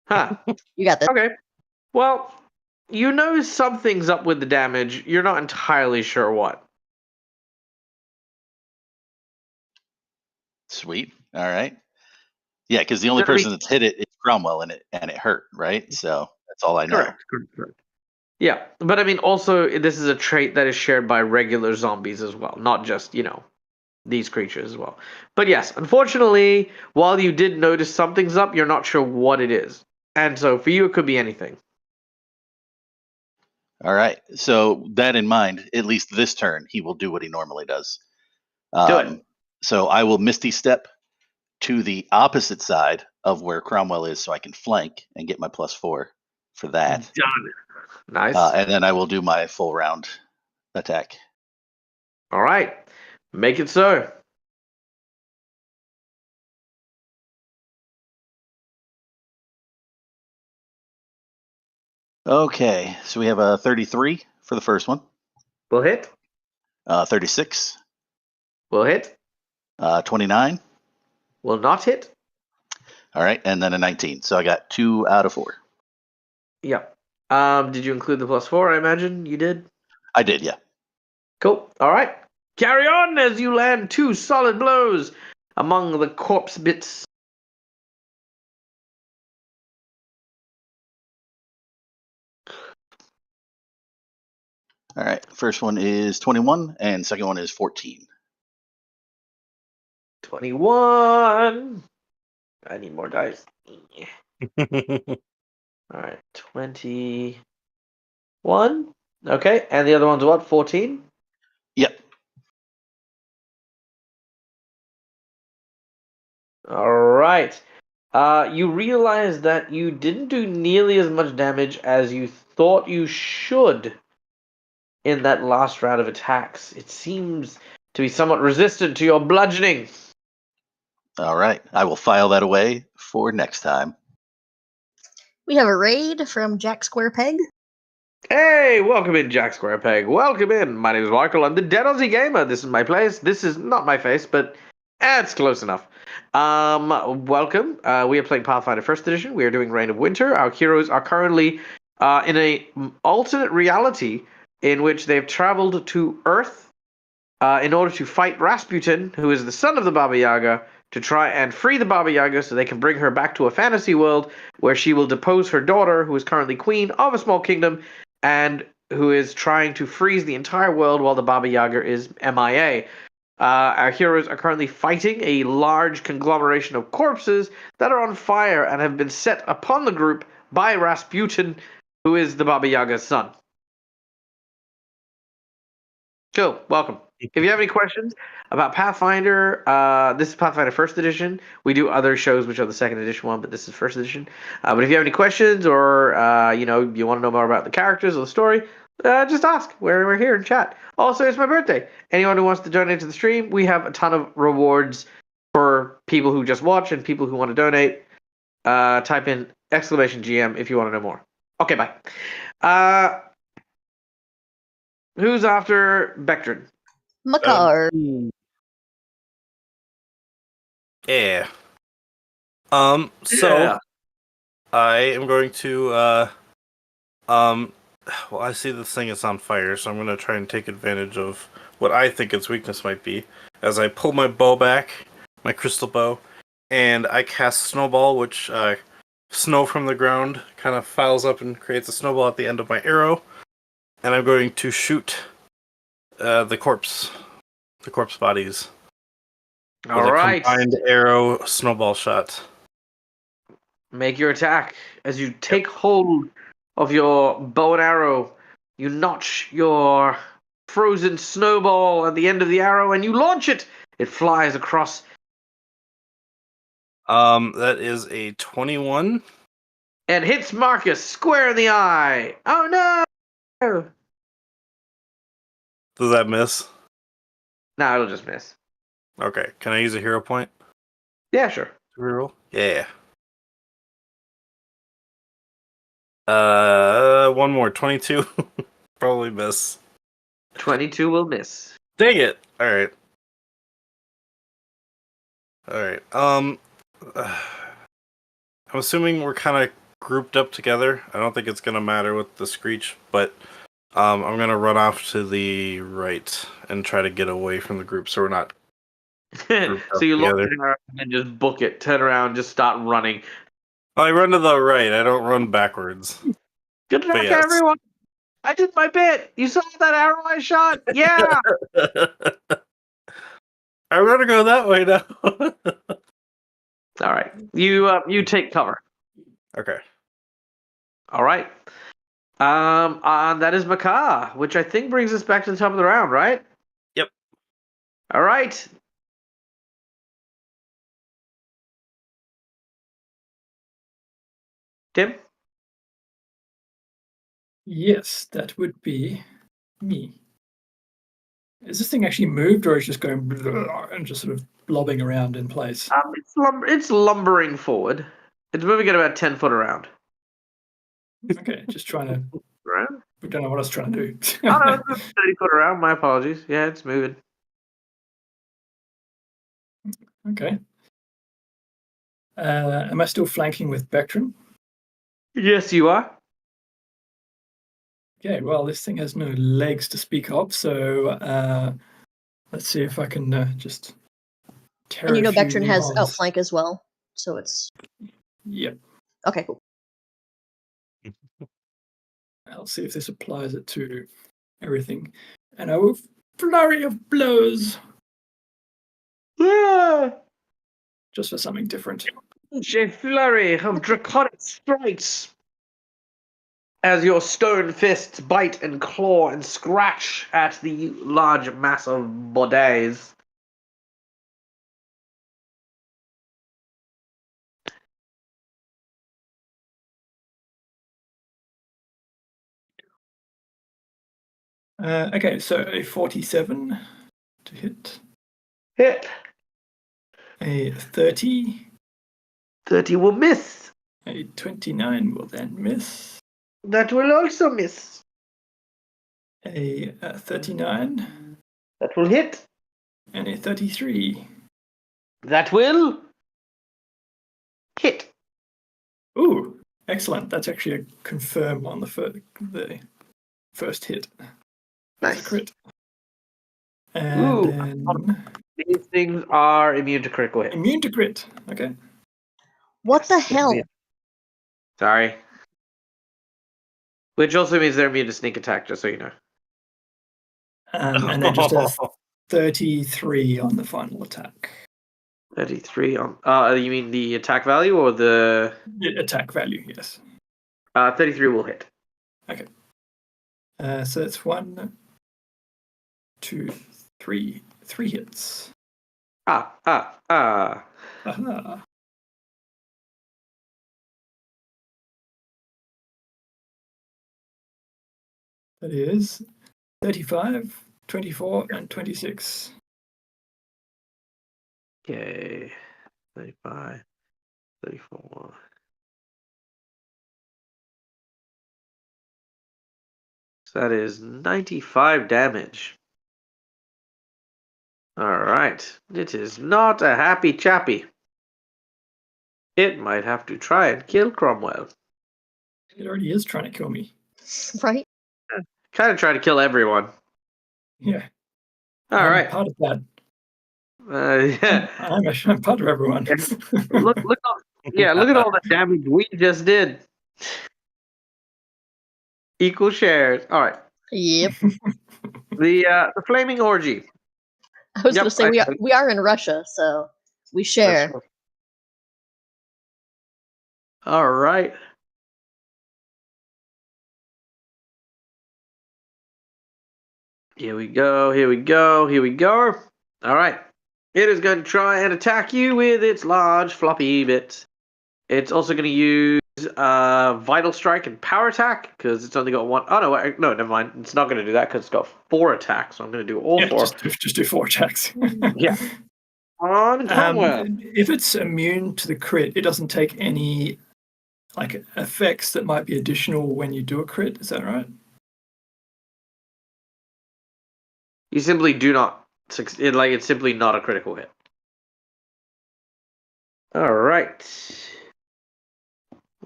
Huh. You got this. Okay. Well, you know something's up with the damage. You're not entirely sure what. Sweet. All right. Yeah, because the only Gonna be- person that's hit it is Cromwell, and it hurt, right? So that's all I know. Correct. Yeah, but I mean, also, this is a trait that is shared by regular zombies as well, not just, these creatures as well. But yes, unfortunately, while you did notice something's up, you're not sure what it is. And so for you, it could be anything. All right. So that in mind, at least this turn, he will do what he normally does. Do it. So I will Misty Step to the opposite side of where Cromwell is so I can flank and get my +4 for that. Done. Nice. And then I will do my full round attack. All right. Make it so. Okay. So we have a 33 for the first one, Will hit. 36, Will hit. 29. Will not hit. All right. And then a 19. So I got 2 out of 4. Yeah. Did you include the +4? I imagine you did. I did, yeah. Cool. All right. Carry on as you land 2 solid blows among the corpse bits. All right. First one is 21, and second one is 14. 21. I need more dice. All right. 21. Okay. And the other one's what? 14? Yep. All right. You realize that you didn't do nearly as much damage as you thought you should in that last round of attacks. It seems to be somewhat resistant to your bludgeoning. All right. I will file that away for next time. We have a raid from Jack Squarepeg. Hey, welcome in, Jack Squarepeg. Welcome in. My name is Michael. I'm the Dead Aussie Gamer. This is my place. This is not my face, but it's close enough. Welcome. We are playing Pathfinder 1st Edition. We are doing Reign of Winter. Our heroes are currently in a alternate reality in which they've traveled to Earth in order to fight Rasputin, who is the son of the Baba Yaga, to try and free the Baba Yaga so they can bring her back to a fantasy world where she will depose her daughter, who is currently queen of a small kingdom, and who is trying to freeze the entire world while the Baba Yaga is MIA. Our heroes are currently fighting a large conglomeration of corpses that are on fire and have been set upon the group by Rasputin, who is the Baba Yaga's son. Cool, welcome. If you have any questions about Pathfinder, this is Pathfinder 1st Edition. We do other shows which are the 2nd Edition one, but this is 1st Edition. But if you have any questions or, you want to know more about the characters or the story, just ask. We're here and chat. Also, it's my birthday. Anyone who wants to donate to the stream, we have a ton of rewards for people who just watch and people who want to donate. Type in !GM if you want to know more. Okay, bye. Who's after Bectrin? Makar. Yeah. So Yeah. I am going to well, I see this thing is on fire, so I'm gonna try and take advantage of what I think its weakness might be as I pull my bow back, my crystal bow, and I cast snowball, which snow from the ground kind of files up and creates a snowball at the end of my arrow, and I'm going to shoot the corpse bodies. All with right. a combined arrow snowball shot. Make your attack. As you take hold of your bow and arrow, you notch your frozen snowball at the end of the arrow and you launch it. It flies across. That is a 21. And hits Marcus square in the eye. Oh no! Does that miss? No, it'll just miss. Okay. Can I use a hero point Yeah, sure. to reroll? Yeah. One more. 22. Probably miss. 22 will miss. Dang it! All right. I'm assuming we're kind of grouped up together. I don't think it's gonna matter with the screech, but I'm gonna run off to the right and try to get away from the group, so we're not. So you look together. at her and just book it, turn around, just start running. I run to the right. I don't run backwards. Good luck, yes. everyone. I did my bit. You saw that arrow I shot? Yeah. I'm gonna go that way now. All right. You take cover. Okay. All right. And that is Makar, which I think brings us back to the top of the round, right? Yep. All right. Tim? Yes, that would be me. Is this thing actually moved, or is it just going and just sort of blobbing around in place? It's lumbering forward. It's moving at about 10 foot around. Okay, just trying to. Around? I don't know what I was trying to do. Oh, no, it's 30 foot around. My apologies. Yeah, it's moving. Okay. Am I still flanking with Vectrum? Yes, you are. Okay, well, this thing has no legs to speak of, so let's see if I can just tear. And you know, a few Vectron has walls. outflank as well, so it's Yep. okay. Cool. I'll see if this applies it to everything, and I will flurry of blows Yeah. just for something different. A flurry of draconic strikes as your stone fists bite and claw and scratch at the large mass of bodies. Okay, so a 47 to hit, Hit. a 30, 30 will miss. a 29 will then miss, That will also miss. a 39, That will hit. and a 33. That will hit. Ooh, excellent. That's actually a confirm on the first hit. That's a Nice. crit. And Ooh, then these things are immune to critical hit. immune to crit. Okay. What the hell? Sorry. Which also means they're immune to sneak attack, just so you know. And then just a 33 on the final attack. 33 on. You mean the attack value or the Attack value, yes. 33 will hit. Okay. So it's 1, 2, 3. 3 hits. Ah. Aha. That is 35, 24, and 26. Okay. 35, 34. So that is 95 damage. Alright. It is not a happy chappy. It might have to try and kill Cromwell. It already is trying to kill me. Right? Kind of try to kill everyone. Yeah. All I'm right. part of that. Yeah. I'm part of everyone. Look at all the damage we just did. Equal shares. All right. Yep. The flaming orgy. I was Yep, gonna say we are in Russia, so we share. All right. Here we go. All right. It is going to try and attack you with its large floppy bit. It's also going to use Vital Strike and Power Attack because it's only got one. Oh no, never mind. It's not going to do that because it's got 4 attacks. So I'm going to do all 4. Just do 4 attacks. Yeah. On Cromwell. If it's immune to the crit, it doesn't take any effects that might be additional when you do a crit. Is that right? You simply do not succeed. It's simply not a critical hit. All right.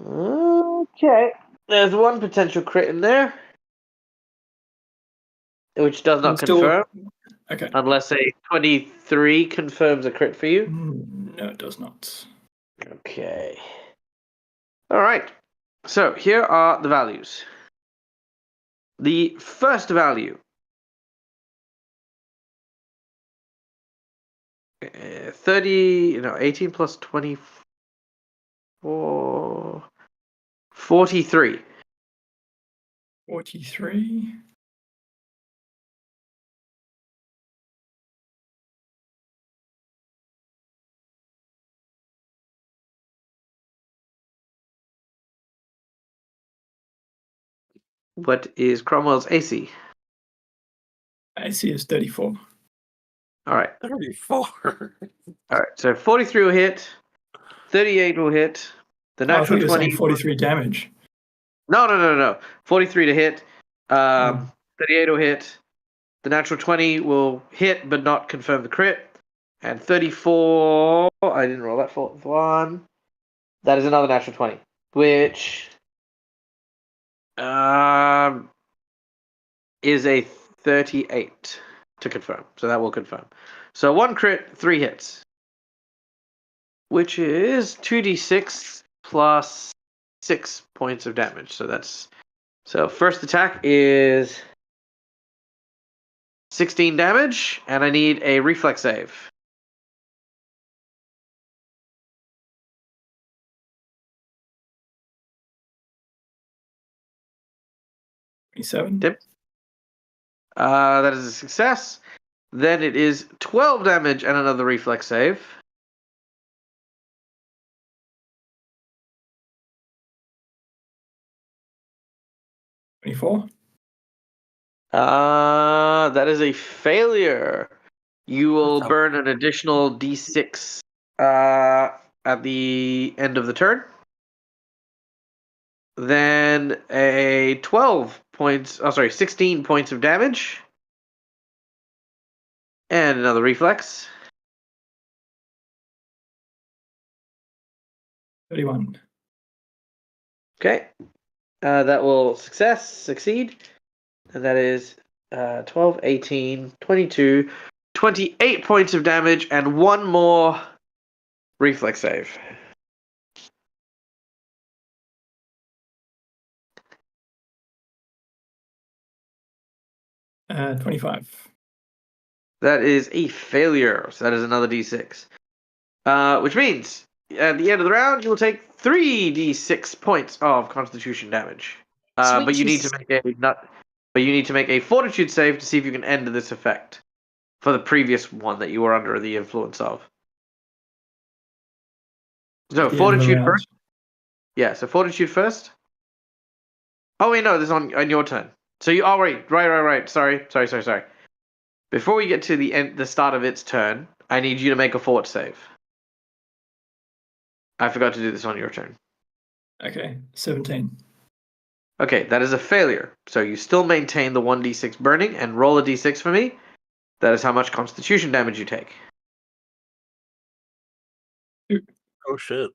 Okay. There's one potential crit in there, which does not confirm. Okay. Unless a 23 confirms a crit for you. No, it does not. Okay. All right. So here are the values. The first value. 18 plus 24. 43. 43. What is Cromwell's AC? AC is 34. All right. 34. All right. So 43 will hit. 38 will hit. The natural 20. 43 damage. No. 43 to hit. 38 will hit. The natural 20 will hit but not confirm the crit. And 34. I didn't roll that fourth one. That is another natural 20, which is a 38 to confirm. So that will confirm. So 1 crit, 3 hits, which is 2d6 plus 6 points of damage. So first attack is 16 damage, and I need a reflex save. Yep. That is a success. Then it is 12 damage and another reflex save. $24. That is a failure. You will burn an additional d6 at the end of the turn. Then a 16 points of damage. And another reflex. 31. Okay. That will succeed. And that is 12, 18, 22, 28 points of damage and 1 more reflex save. $25. That is a failure. So that is another d6. Which means at the end of the round, you will take 3d6 points of Constitution damage. But you need to make a Fortitude save to see if you can end this effect for the previous one that you were under the influence of. So Fortitude first. Yeah, so Fortitude first. Oh wait, no, this is on your turn. So you right. Sorry. Before we get to the start of its turn, I need you to make a fort save. I forgot to do this on your turn. Okay, 17. Okay, that is a failure. So you still maintain the 1d6 burning and roll a d6 for me. That is how much Constitution damage you take. 2. Oh shit.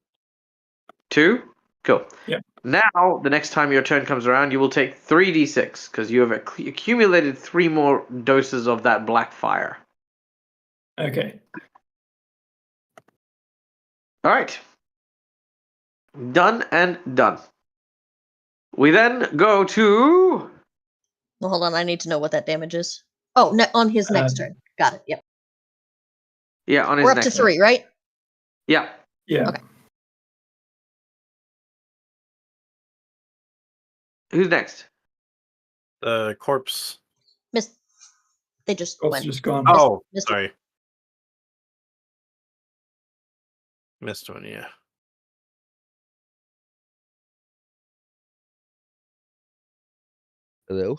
2? Cool. Yep. Now, the next time your turn comes around, you will take 3d6 because you have accumulated 3 more doses of that black fire. Okay. All right. Done and done. We then go to... Well, hold on. I need to know what that damage is. Oh, on his next turn. Got it. Yep. Yeah, on his We're up next to 3, right? Yeah. Yeah. Okay. Who's next? The corpse. They just Corpse went. just gone. Oh, Missed sorry. Missed one, yeah. Hello?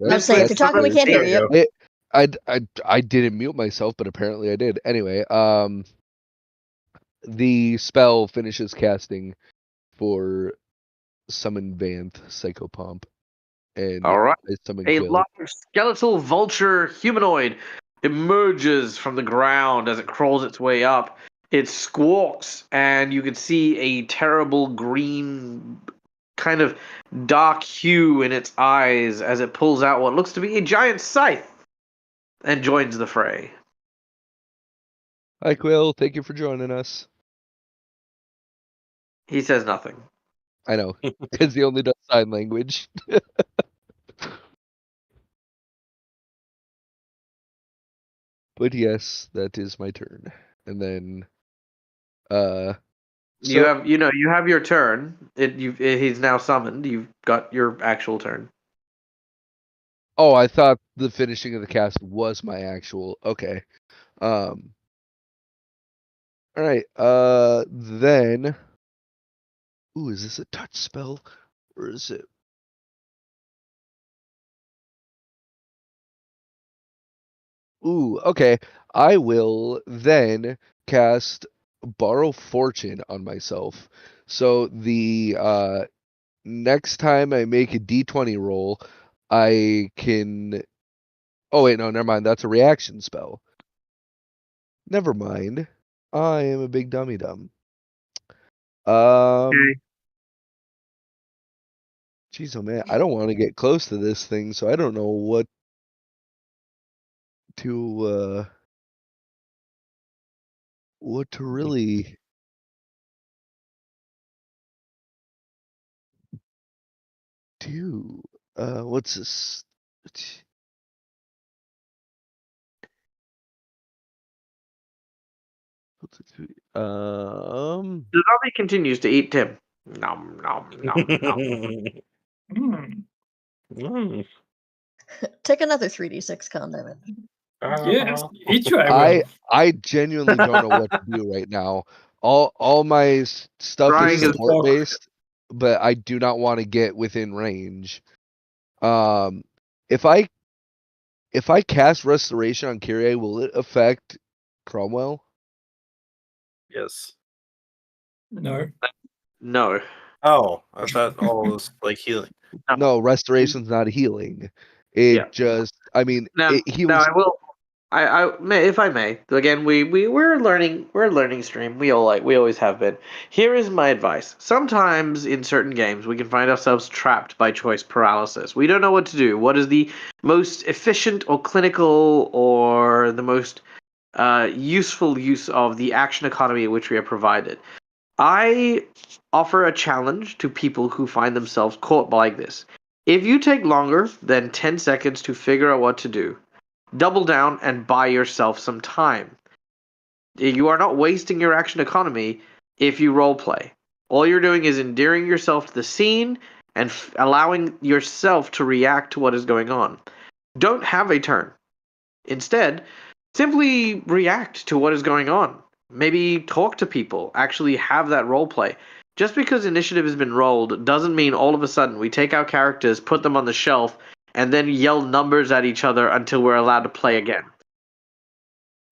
I'd say if you're talking, we can't hear you. I didn't mute myself, but apparently I did. Anyway, the spell finishes casting for summon Vanth Psychopomp, and All right. I summon A Quill. large skeletal vulture humanoid emerges from the ground as it crawls its way up. It squawks, and you can see a terrible green, kind of dark hue in its eyes as it pulls out what looks to be a giant scythe and joins the fray. Hi, Quill. Thank you for joining us. He says nothing. I know, because he only does sign language. But yes, that is my turn. And then, You have your turn. He's now summoned. You've got your actual turn. Oh, I thought the finishing of the cast was my actual. Okay. All right. Then. Ooh, is this a touch spell, or is it? Ooh, okay. I will then cast Borrow Fortune on myself. So the next time I make a D20 roll, I can. Oh wait, no, never mind. That's a reaction spell. Never mind. I am a big dummy dumb. Jeez, oh man, I don't want to get close to this thing, so I don't know what to really do. What's this? The zombie continues to eat Tim. Nom nom nom nom. Take another 3d6 con damage. Yes, eat you, I will. I genuinely don't know what to do right now. All my stuff Trying is is support based, but I do not want to get within range. If I cast Restoration on Kyrie, will it affect Cromwell? Yes. No. No. Oh, I thought all was like healing. No, Restoration's not healing. It just, I mean, Now I will. If I may, again, we're a learning stream. We always have been. Here is my advice. Sometimes in certain games we can find ourselves trapped by choice paralysis. We don't know what to do. What is the most efficient or clinical or the most useful use of the action economy which we are provided? I offer a challenge to people who find themselves caught like this. If you take longer than 10 seconds to figure out what to do, double down and buy yourself some time. You are not wasting your action economy if you roleplay. All you're doing is endearing yourself to the scene and allowing yourself to react to what is going on. Don't have a turn. Instead, simply react to what is going on. Maybe talk to people. Actually have that roleplay. Just because initiative has been rolled doesn't mean all of a sudden we take our characters, put them on the shelf, and then yell numbers at each other until we're allowed to play again.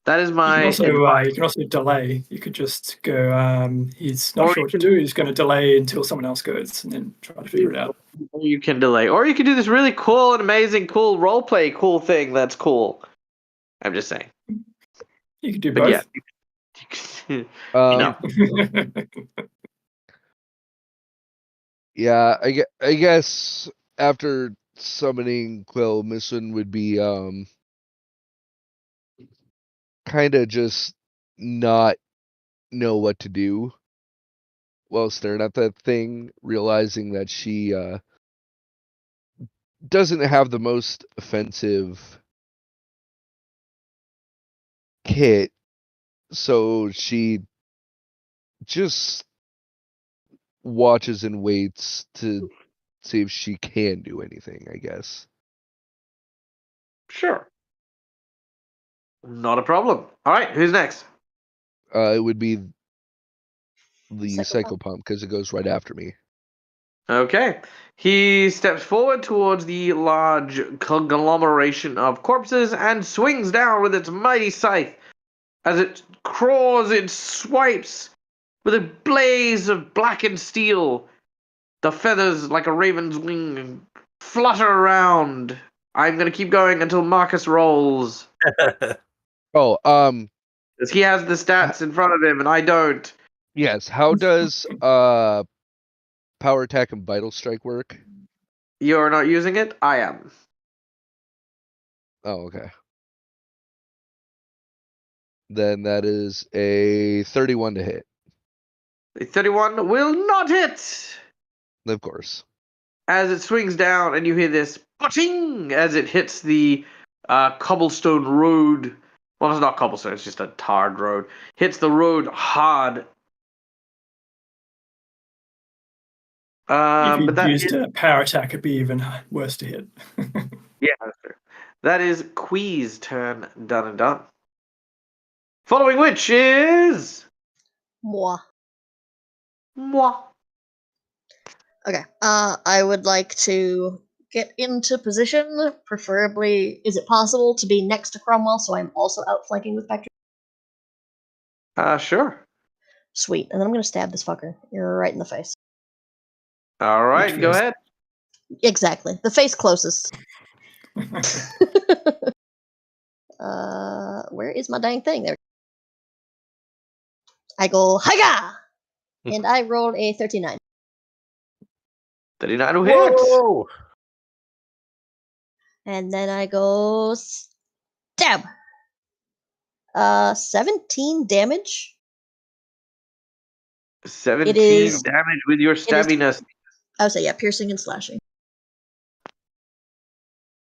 That is my you can also delay. You could just go, he's not sure what to do. He's going to delay until someone else goes and then try to figure it out. You can delay. Or you can do this really cool and amazing, cool roleplay, cool thing that's cool. I'm just saying. You could do both. Yeah. Yeah, I guess after summoning Quill, Mission would be kind of just not know what to do while staring at that thing, realizing that she doesn't have the most offensive kit, so she just watches and waits to see if she can do anything, I guess. Sure. Not a problem. All right, who's next? It would be the Psychopomp because it goes right after me. Okay. He steps forward towards the large conglomeration of corpses and swings down with its mighty scythe. As it crawls, it swipes with a blaze of blackened steel. The feathers, like a raven's wing, flutter around. I'm going to keep going until Marcus rolls. Oh, Because he has the stats in front of him and I don't. yes. How does power attack and vital strike work? You're not using it? I am. Oh, okay. Then that is a 31 to hit. The 31 will not hit! Of course. As it swings down and you hear this butting as it hits the cobblestone road. Well, it's not cobblestone, it's just a tarred road. Hits the road hard. If But you'd that used is, a power attack, it'd be even worse to hit. yeah, that's true. That is Quee's turn, done and done. Following which is Moi. moi. Okay. I would like to get into position. Preferably, is it possible to be next to Cromwell so I'm also outflanking with Vector? Sure. Sweet. And then I'm gonna stab this fucker. You're right in the face. All right, Which go face? ahead. Exactly. The face closest. Where is my dang thing? There. I go hiya, and I rolled a 39. 39 will hit. Whoa! And then I go stab. 17 damage. 17 It is- damage with your stabbiness. I would say, yeah, piercing and slashing.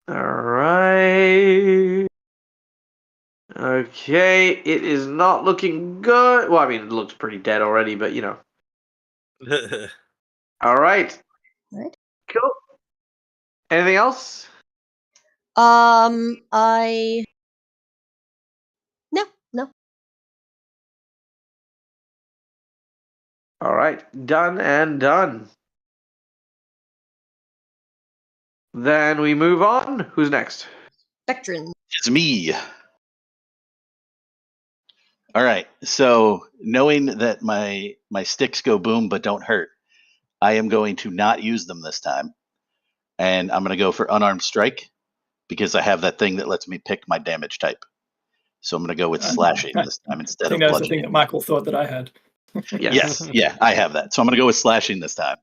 All right. Okay, it is not looking good. Well, I mean, it looks pretty dead already, but you know. All right. Alright. Cool. Anything else? No. All right, done and done. Then we move on. Who's next? Vectrin. It's me. All right. So knowing that my sticks go boom but don't hurt, I am going to not use them this time, and I'm going to go for unarmed strike because I have that thing that lets me pick my damage type. So I'm going to go with slashing this time I instead of think that was the thing bludgeoning. that Michael thought that I had. Yes, yeah, I have that. So I'm going to go with slashing this time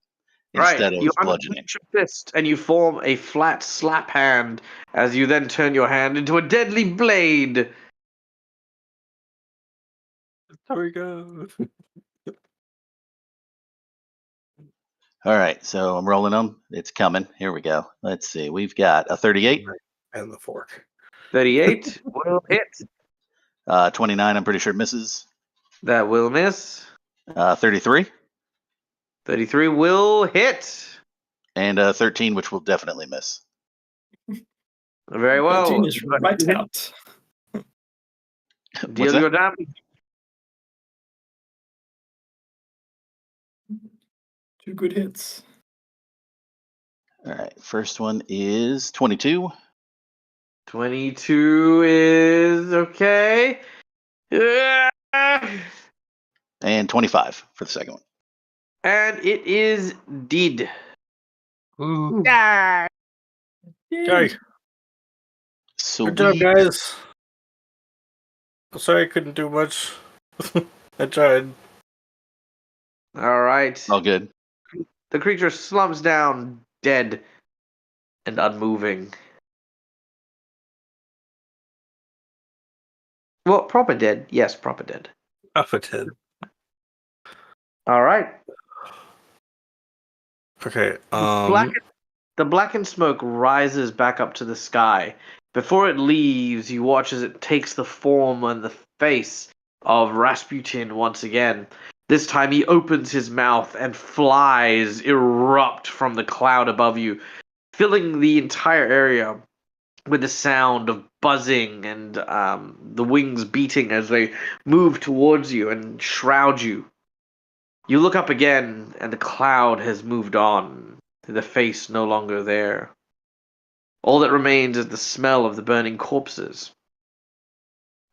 instead Right. You of bludgeoning. unclench your fist and you form a flat slap hand as you then turn your hand into a deadly blade. There we go. All right, so I'm rolling them. It's coming. Here we go. Let's see. We've got a 38, And the fork. 38 will hit. 29. I'm pretty sure misses. That will miss. 33, 33 will hit. and 13, which will definitely miss. Very well. 13 is right out. Deal that? your damage. Two good hits. All right, first one is 22. 22 is okay. And 25 for the second one. And it is dead. Ooh. Ah. Okay. So Good job, guys. I'm sorry I couldn't do much. I tried. All right. all good. The creature slumps down, dead and unmoving. Well, proper dead. Yes, proper dead. Profited. All right. Okay. The blackened smoke rises back up to the sky. Before it leaves, you watch as it takes the form and the face of Rasputin once again. This time he opens his mouth and flies erupt from the cloud above you, filling the entire area with the sound of buzzing and the wings beating as they move towards you and shroud you. You look up again, and the cloud has moved on, the face no longer there. All that remains is the smell of the burning corpses.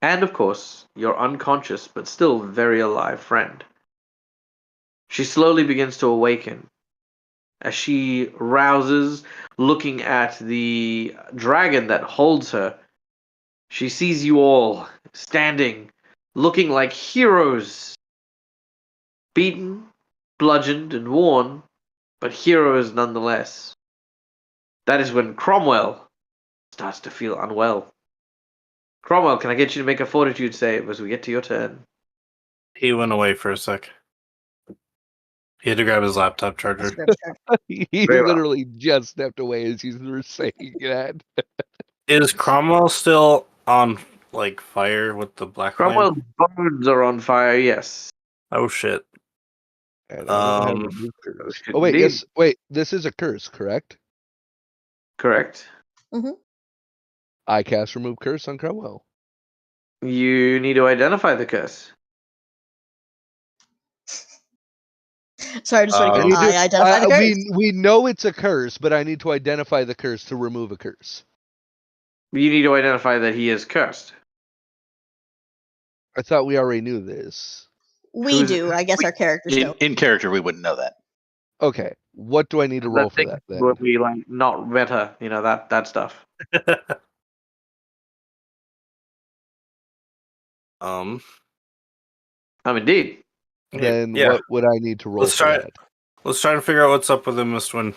And, of course, your unconscious but still very alive friend. She slowly begins to awaken. As she rouses, looking at the dragon that holds her, she sees you all standing, looking like heroes. Beaten, bludgeoned, and worn, but heroes nonetheless. That is when Cromwell starts to feel unwell. Cromwell, can I get you to make a fortitude save as we get to your turn? He went away for a sec. He had to grab his laptop charger. He Very well. literally just stepped away as you were saying that. Is Cromwell still on like fire with the black flame? Cromwell's bones are on fire, yes. Oh shit. And I don't have a move curse. shit, Oh wait, indeed. yes, wait. This is a curse, correct? Correct. I cast remove curse on Cromwell. You need to identify the curse. Sorry, just want to I get need I identify the curse. We know it's a curse, but I need to identify the curse to remove a curse. You need to identify that he is cursed. I thought we already knew this. We do. I guess our characters don't. In character, we wouldn't know that. Okay, what do I need to roll for that then? Would be like not meta, that stuff. Indeed. Then yeah. what would I need to roll Let's for try that? Let's try and figure out what's up with him, Mistwin.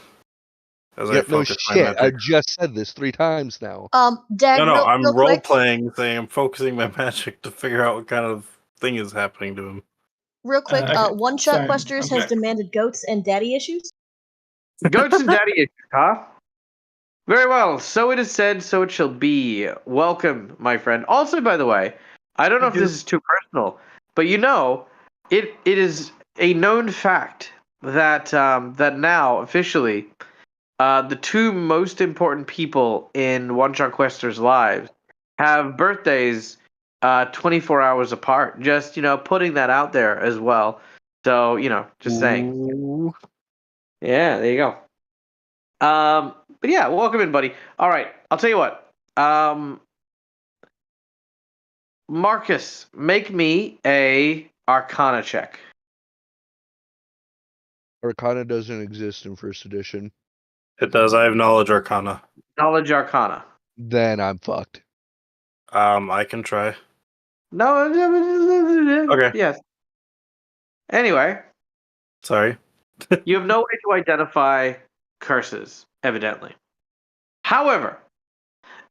As I Yep, no focus my shit. magic. I just said this 3 times now. Dag, No, I'm real role quick, playing, saying I'm focusing my magic to figure out what kind of thing is happening to him. Real quick, okay. One Shot Sorry, Questers I'm has back. demanded goats and daddy issues. Goats and daddy issues, huh? Very well. So it is said, so it shall be. Welcome, my friend. Also, by the way, I don't know if this is too personal, but it is a known fact that that now officially the 2 most important people in One Shot Questers' lives have birthdays 24 hours apart. Just putting that out there as well. So just saying. Ooh. Yeah, there you go. But yeah, welcome in, buddy. All right, I'll tell you what. Marcus, make me a Arcana check. Arcana doesn't exist in first edition. It does. I have knowledge arcana. Knowledge Arcana. Then I'm fucked. I can try. No. Okay. Yes. Anyway, Sorry. you have no way to identify curses, evidently. However,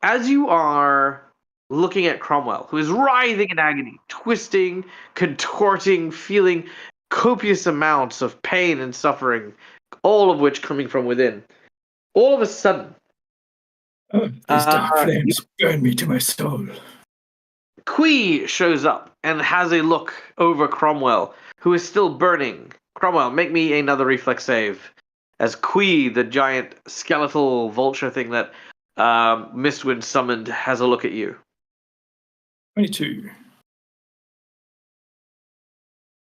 as you are looking at Cromwell, who is writhing in agony, twisting, contorting, feeling copious amounts of pain and suffering, all of which coming from within, all of a sudden, These dark flames burn me to my soul. Quee shows up and has a look over Cromwell, who is still burning. Cromwell, make me another reflex save. As Quee, the giant skeletal vulture thing that Mistwind summoned, has a look at you. 22.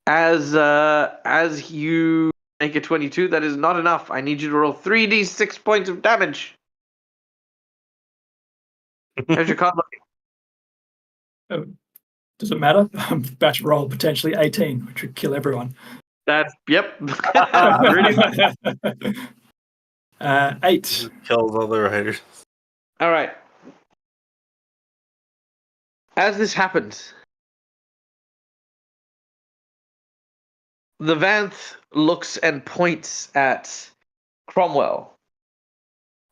As you make a 22, that is not enough. I need you to roll 3d6 points of damage. How's your con looking? Does it matter? I'm about to roll potentially 18, which would kill everyone. That's yep. Really much. 8. Kills all the riders. All right. As this happens, the Vanth looks and points at Cromwell.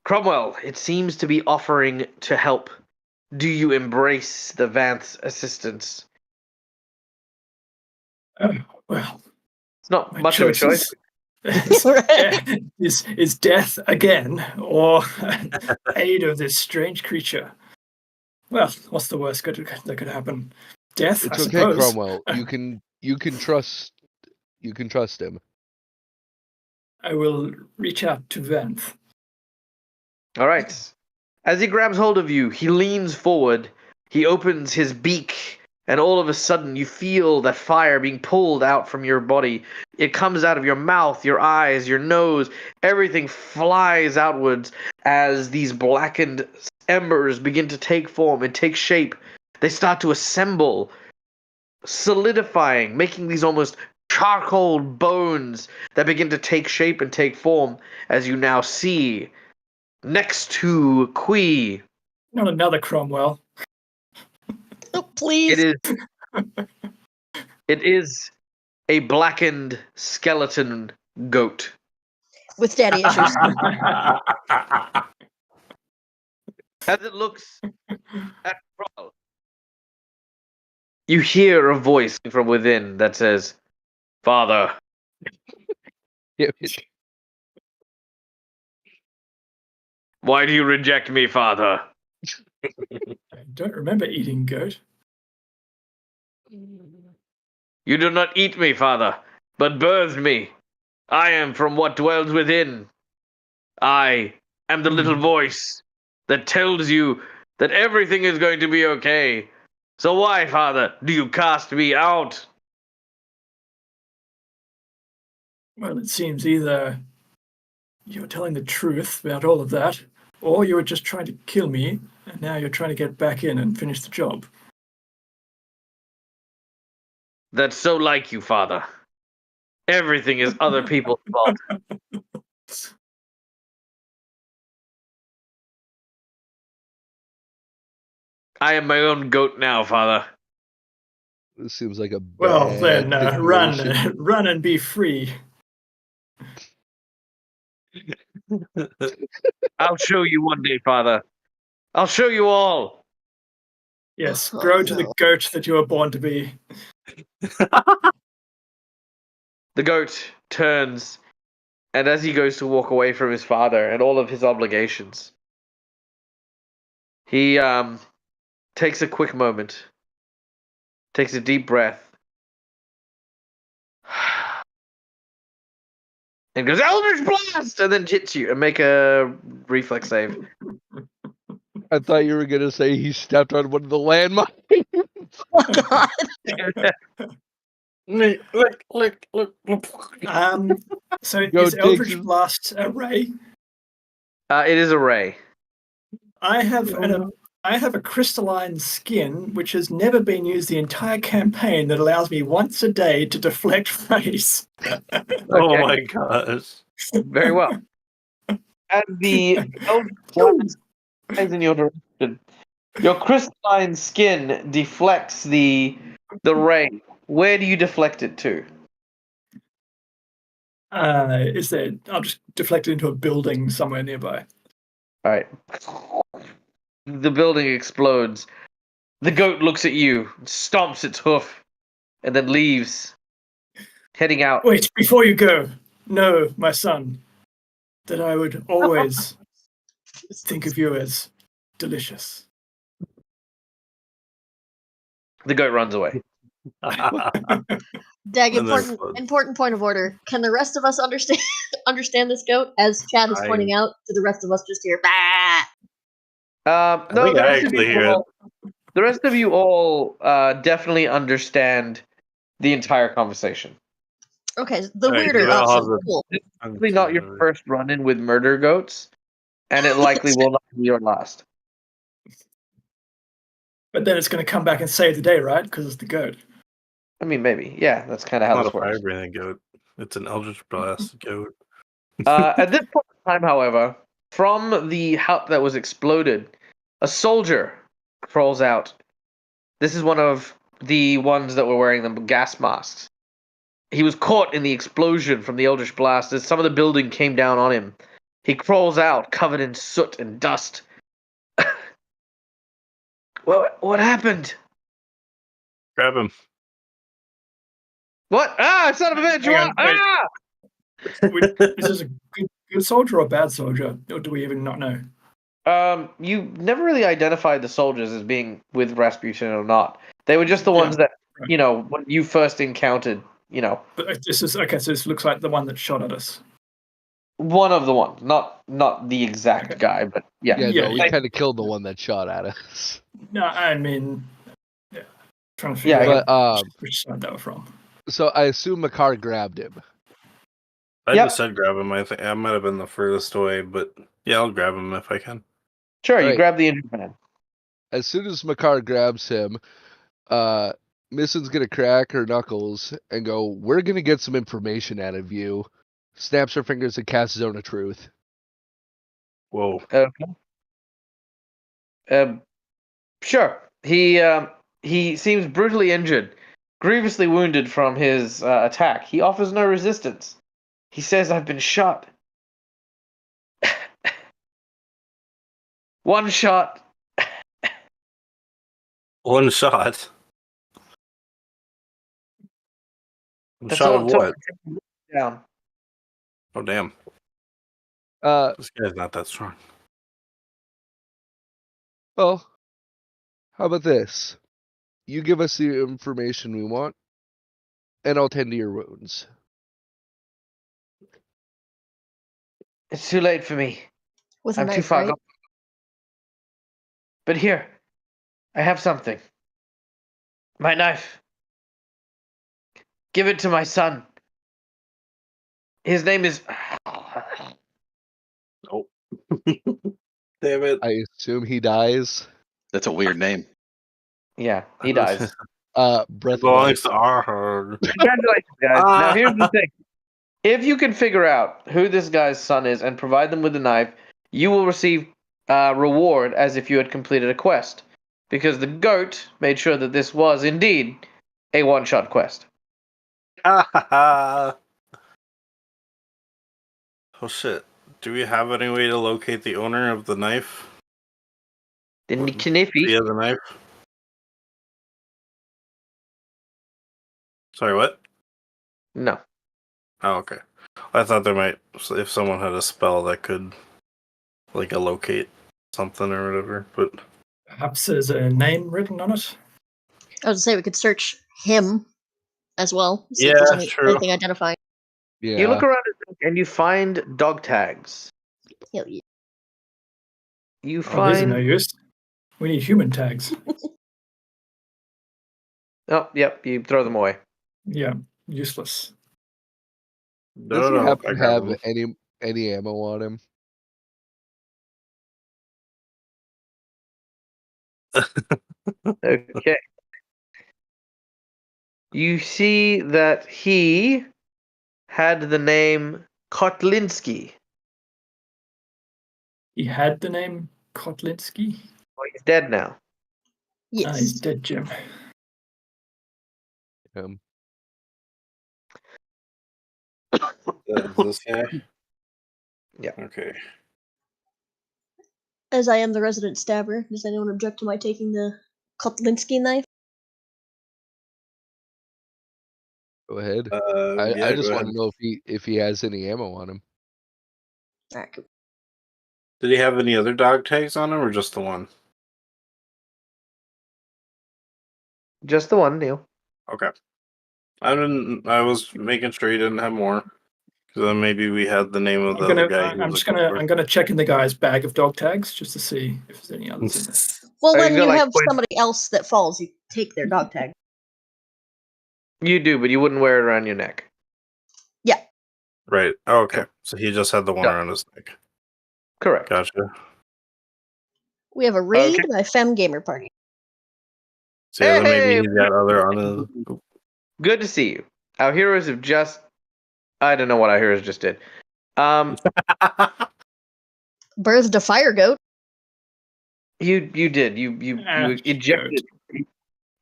Cromwell, it seems to be offering to help. Do you embrace the Vanth's assistance? Well, It's not my much of a choice. is death again, or aid of this strange creature? Well, what's the worst that could happen? Death, It's I okay, suppose. Cromwell. You can trust him. I will reach out to Vanth. All right. As he grabs hold of you, he leans forward. He opens his beak and all of a sudden you feel that fire being pulled out from your body. It comes out of your mouth, your eyes, your nose. Everything flies outwards as these blackened embers begin to take form and take shape. They start to assemble, solidifying, making these almost charcoal bones that begin to take shape and take form as you now see next to Kui. Not another Cromwell. Please. It is a blackened skeleton goat. With daddy issues. As it looks at Kral, you hear a voice from within that says, "Father." Why do you reject me, father? I don't remember eating goat. You do not eat me, father, but birthed me. I am from what dwells within. I am the little voice that tells you that everything is going to be okay. So why, father, do you cast me out? Well, it seems either you're telling the truth about all of that, or you were just trying to kill me, and now you're trying to get back in and finish the job. That's so like you, father. Everything is other people's fault. I am my own goat now, father. This seems like a Well, then bad run and be free. I'll show you one day, father. I'll show you all. Yes, Oh, grow to no. the goat that you were born to be. The goat turns, and as he goes to walk away from his father and all of his obligations, he takes a quick moment, takes a deep breath, and goes, "Eldritch Blast!" and then hits you and make a reflex save. I thought you were gonna say he stepped on one of the landmines. Oh, God. Look. So Go is Eldritch Dixon. Blast a ray? It is a ray. I have a crystalline skin which has never been used the entire campaign that allows me once a day to deflect rays. Oh my gosh. Very well. As the Eldritch Blast flies in your direction, your crystalline skin deflects the ray. Where do you deflect it to? I'll just deflect it into a building somewhere nearby. All right. The building explodes. The goat looks at you, stomps its hoof, and then leaves, heading out. Wait, before you go, know, my son, that I would always think of you as delicious. The goat runs away. Dag, And that's fun. important point of order. Can the rest of us understand this goat? As Chad is pointing out, do the rest of us just hear bah? No, think I actually hear it. The rest of you all definitely understand the entire conversation. Okay, the Right, weirder so that option. has a- Cool. Probably not your first run-in with murder goats, and it likely will not be your last. But then it's going to come back and save the day, right? Because it's the goat. I mean, maybe. Yeah, that's kind of how Not this a works. fire breathing goat. It's an Eldritch Blast goat. At this point in time, however, from the hut that was exploded, a soldier crawls out. This is one of the ones that were wearing the gas masks. He was caught in the explosion from the Eldritch Blast as some of the building came down on him. He crawls out, covered in soot and dust. What happened? Grab him. What? Ah, son of a bitch! Hang on, What? wait. Ah! Is this a good soldier or a bad soldier? Or do we even not know? You never really identified the soldiers as being with Rasputin or not. They were just the ones that, right. when you first encountered, But this is okay. So this looks like the one that shot at us. one of the ones, not the exact guy, but yeah. Yeah, no, we yeah. kind of killed the one that shot at us. No, I mean, yeah. Trying to figure Yeah, out which side they were from. So I assume Makar grabbed him. I Yep. just said grab him. I think I might have been the furthest away, but yeah, I'll grab him if I can. Sure, you Right. grab the injured man. As soon as Makar grabs him, Missin's gonna crack her knuckles and go, "We're gonna get some information out of you." Snaps her fingers and casts Zone of Truth. Whoa. Okay. Sure. He seems brutally injured, grievously wounded from his attack. He offers no resistance. He says, "I've been shot." One shot. One shot. One That's shot all of it took what? to take him down. Oh damn. This guy's not that strong. Well, how about this? You give us the information we want, and I'll tend to your wounds. It's too late for me. With a I'm too knife, far right? gone. But here, I have something. My knife. Give it to my son. His name is. Oh. Damn it. I assume he dies. That's a weird name. Yeah, he dies. Breath of Belongs Life. to our Congratulations, guys. Now here's the thing. If you can figure out who this guy's son is and provide them with the knife, you will receive reward as if you had completed a quest. Because the goat made sure that this was indeed a one-shot quest. Oh shit. Do we have any way to locate the owner of the knife? The Kniffy. Via the knife? Sorry, what? No. Oh, okay. I thought there might, if someone had a spell that could, like, locate something or whatever, but Perhaps there's a name written on it. I was to say we could search him as well. See if yeah, there's true. anything identifying. Yeah. You look around and you find dog tags. Hell yeah. You Oh, these are no find. use. We need human tags. Oh, yep. You throw them away. Yeah, useless. Does he happen I to grab have him. any ammo on him? Okay. You see that he had the name Kotlinski. He had the name Kotlinski. Well, he's dead now. Ah, he's Yes. dead, Jim. Is this guy? Yeah. Okay. As I am the resident stabber, does anyone object to my taking the Kotlinski knife? Go ahead. Yeah, I just go want ahead. to know if he has any ammo on him. Alright, cool. Did he have any other dog tags on him, or just the one? Just the one, Neil. Okay. I was making sure he didn't have more, because then maybe we had the name of the other guy. I'm gonna check in the guy's bag of dog tags just to see if there's any others in there. Well, Oh, when you you got, like, have point- somebody else that falls, you take their dog tag. You do, but you wouldn't wear it around your neck. Yeah. Right. Oh, okay. So he just had the one Yeah. around his neck. Correct. Gotcha. We have a raid Okay. by Fem Gamer Party. So yeah, then maybe Hey! he's got other on his. Good to see you. Our heroes have just. I don't know what our heroes just did. Birthed a fire goat. You did. You Ash ejected.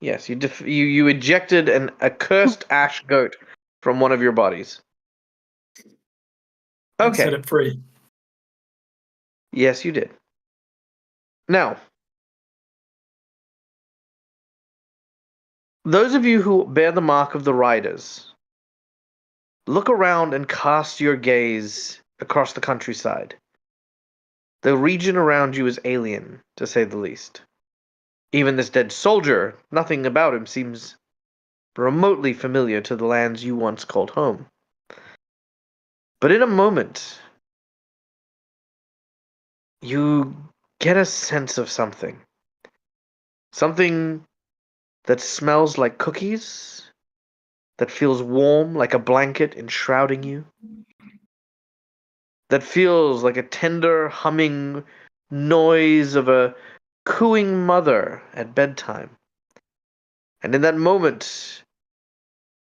Yes, you ejected an accursed ash goat from one of your bodies. And set Okay. it free. Yes, you did. Now, those of you who bear the mark of the riders, look around and cast your gaze across the countryside. The region around you is alien, to say the least. Even this dead soldier, nothing about him seems remotely familiar to the lands you once called home. But in a moment, you get a sense of something. Something that smells like cookies, that feels warm like a blanket enshrouding you, that feels like a tender humming noise of a cooing mother at bedtime. And in that moment,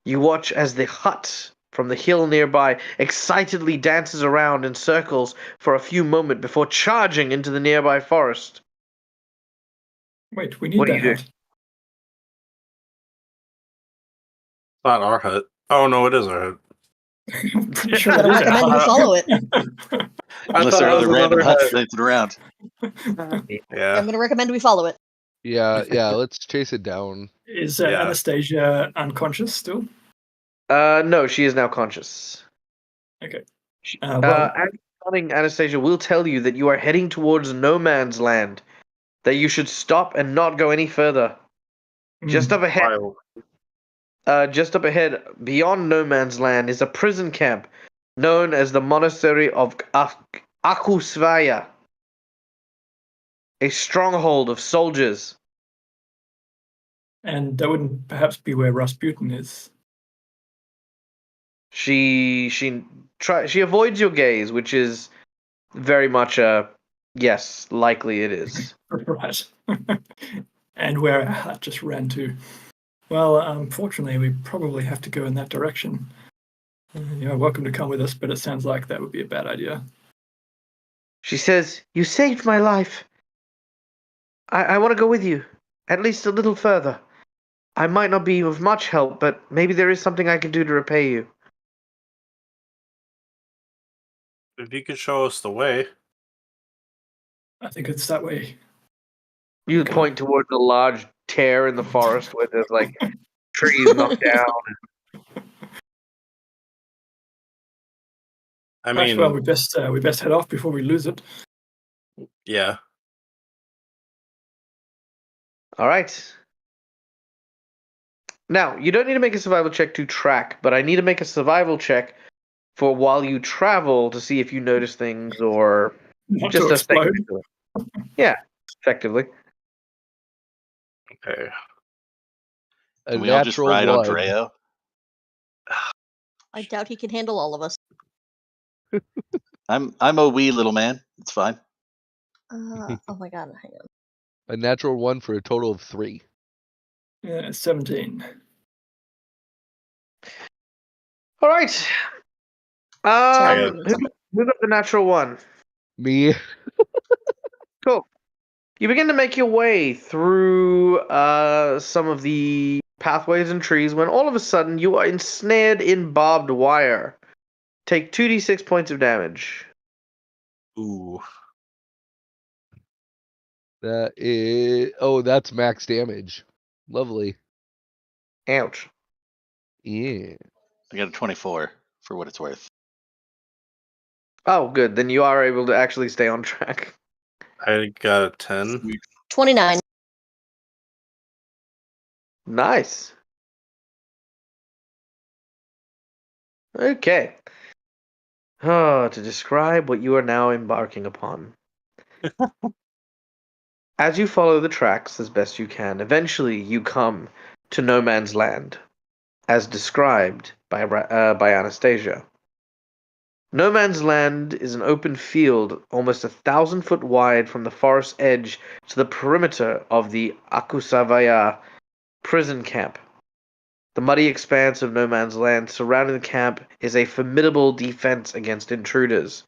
you watch as the hut from the hill nearby excitedly dances around in circles for a few moments before charging into the nearby forest. Wait, we need What do that you do? hut. Not our hut. Oh no, it is our hut. I'm pretty sure I'm it gonna is recommend we follow it. I Unless thought there are it was other random another huts hut. dancing around. Yeah. I'm gonna recommend we follow it. Yeah, let's chase it down. Is Yeah. Anastasia unconscious still? No, she is now conscious. Okay. As morning, Anastasia will tell you that you are heading towards no man's land, that you should stop and not go any further. Just up ahead, beyond no man's land, is a prison camp known as the Monastery of Akusvaya, a stronghold of soldiers. And that wouldn't perhaps be where Rasputin is. She avoids your gaze, which is very much a yes, likely it is. Right. And where our hut just ran to. Well, unfortunately, we probably have to go in that direction. You're welcome to come with us, but it sounds like that would be a bad idea. She says, "You saved my life. I want to go with you, at least a little further. I might not be of much help, but maybe there is something I can do to repay you." If you could show us the way. I think it's that way. You Okay. point towards a large tear in the forest where there's like trees knocked down. I Right, mean, well, we best head off before we lose it. yeah. All right. Now, you don't need to make a survival check to track, but I need to make a survival check for while you travel to see if you notice things or Not just to a second. explode. Yeah, effectively. Okay. A Can we all just natural ride on one. Dreo? I doubt he can handle all of us. I'm a wee little man. It's fine. Oh my god, hang on. A natural one for a total of 3. 17. All right. got Who got the natural one? Me. Cool. You begin to make your way through some of the pathways and trees when all of a sudden you are ensnared in barbed wire. Take 2d6 points of damage. Ooh. That is. Oh, that's max damage. Lovely. Ouch. Yeah. I got a 24 for what it's worth. Oh, good. Then you are able to actually stay on track. I got a 10. 29. Nice. Okay. Oh, to describe what you are now embarking upon. As you follow the tracks as best you can, eventually you come to no man's land, as described by Anastasia. No man's land is an open field almost 1,000 foot wide from the forest edge to the perimeter of the Akusavaya prison camp. The muddy expanse of no man's land surrounding the camp is a formidable defense against intruders.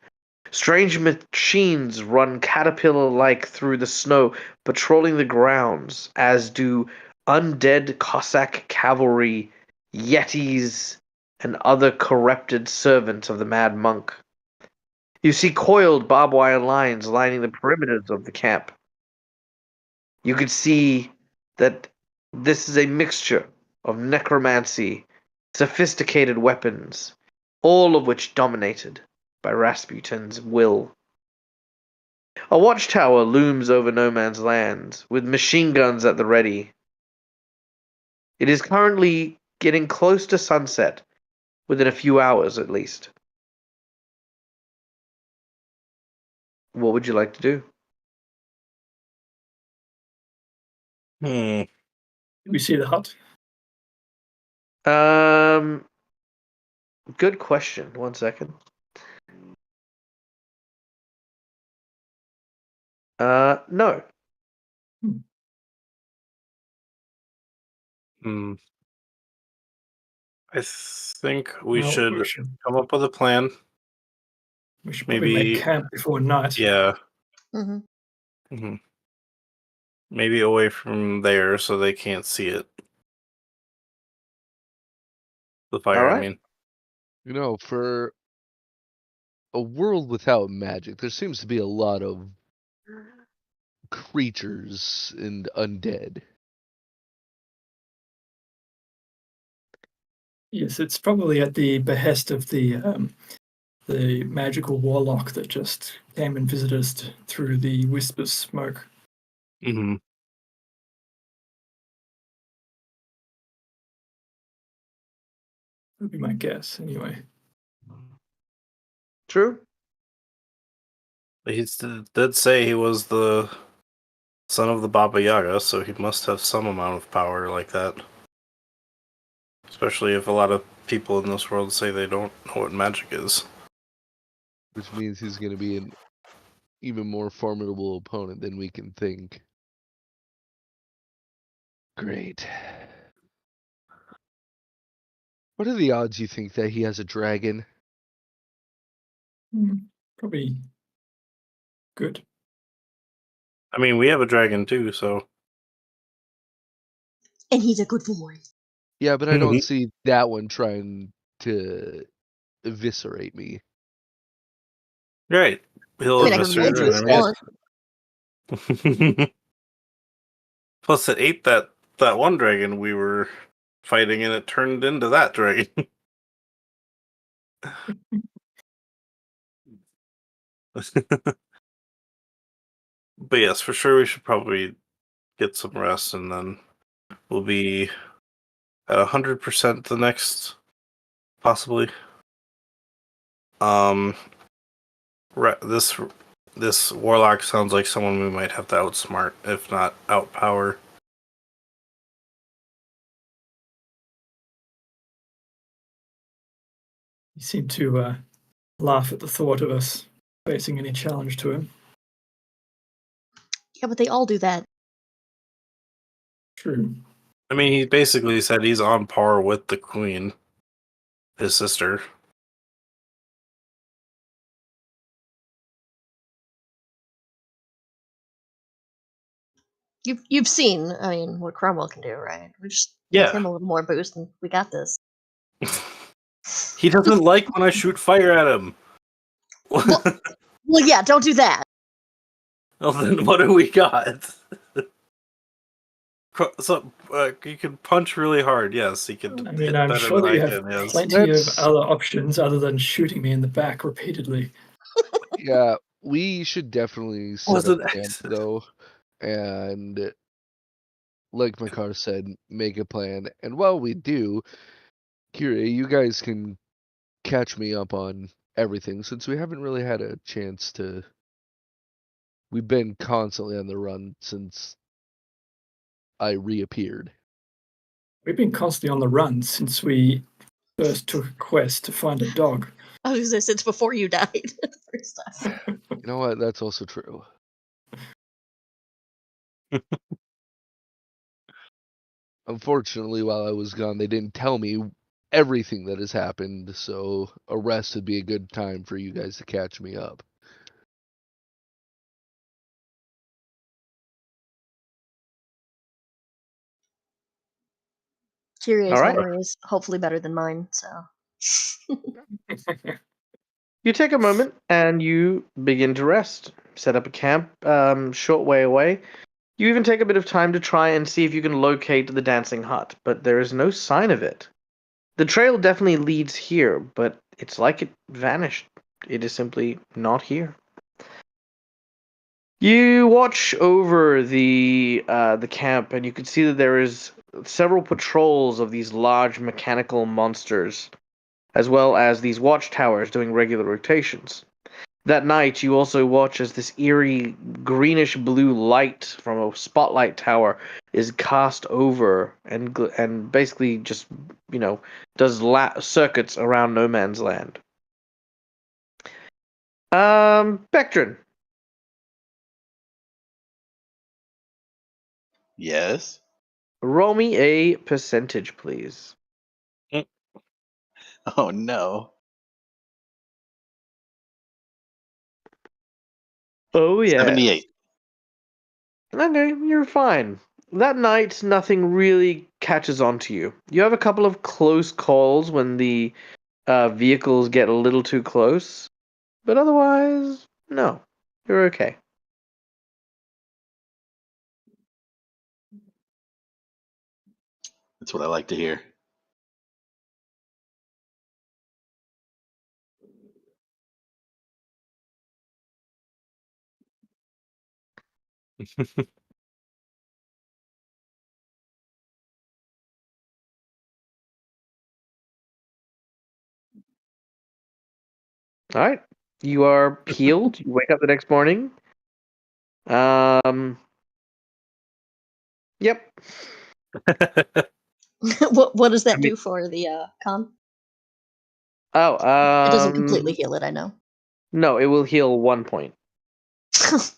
Strange machines run caterpillar-like through the snow, patrolling the grounds, as do undead Cossack cavalry, yetis, and other corrupted servants of the Mad Monk. You see coiled barbed wire lines lining the perimeters of the camp. You can see that this is a mixture of necromancy, sophisticated weapons, all of which dominated by Rasputin's will. A watchtower looms over no man's land, with machine guns at the ready. It is currently getting close to sunset, within a few hours at least. What would you like to do? Hmm. Do we see the hut? Good question. 1 second. No. Hmm. I think we Well, should come up with a plan. We should probably make Maybe, camp before night. yeah. Mm-hmm. Maybe away from there so they can't see it. The fire, All I right. mean. You know, for a world without magic, there seems to be a lot of creatures and undead. Yes, it's probably at the behest of the magical warlock that just came and visited us through the Whispers smoke. Mm-hmm. Would be my guess, anyway. True. But he did say he was the son of the Baba Yaga, so he must have some amount of power like that. Especially if a lot of people in this world say they don't know what magic is. Which means he's going to be an even more formidable opponent than we can think. Great. What are the odds you think that he has a dragon? Probably good. I mean, we have a dragon too, so. And he's a good boy. Yeah, but I don't see that one trying to eviscerate me. Right. He'll I mean, I can eviscerate hold you if you want. Plus, it ate that one dragon we were fighting, and it turned into that dragon. But yes, for sure, we should probably get some rest, and then we'll be at 100% the next, possibly. This warlock sounds like someone we might have to outsmart, if not outpower. He seemed to laugh at the thought of us facing any challenge to him. Yeah, but they all do that. True. I mean, he basically said he's on par with the queen, his sister. You've seen, I mean, what Cromwell can do, right? We just give him a little more boost, and we got this. He doesn't like when I shoot fire at him. Well, yeah, don't do that. Well, then what do we got? So you can punch really hard. Yes, he can. I mean, I'm sure that you have plenty of other options other than shooting me in the back repeatedly. Yeah, we should definitely set up camp, though, and like Makar said, make a plan. And while we do, Kira, you guys can catch me up on everything, since we haven't really had a chance to. We've been constantly on the run since I reappeared. We've been constantly on the run since we first took a quest to find a dog. I was going to say, since before you died the first time. You know what? That's also true. Unfortunately, while I was gone, they didn't tell me everything that has happened, so a rest would be a good time for you guys to catch me up. Kyrie's memory is hopefully better than mine, so. You take a moment and you begin to rest. Set up a camp short way away. You even take a bit of time to try and see if you can locate the dancing hut, but there is no sign of it. The trail definitely leads here, but it's like it vanished. It is simply not here. You watch over the camp, and you can see that there is several patrols of these large mechanical monsters, as well as these watchtowers doing regular rotations. That night, you also watch as this eerie greenish blue light from a spotlight tower is cast over and basically just does circuits around no man's land. Bectrin, Yes. roll me a percentage, please. Oh no. Oh yeah. 78. Okay, you're fine. That night, nothing really catches on to you. You have a couple of close calls when the vehicles get a little too close, but otherwise, no, you're okay. That's what I like to hear. All right, you are healed. You wake up the next morning. Yep. What does that do for the con? Oh, It doesn't completely heal it, I know. No, it will heal 1 point.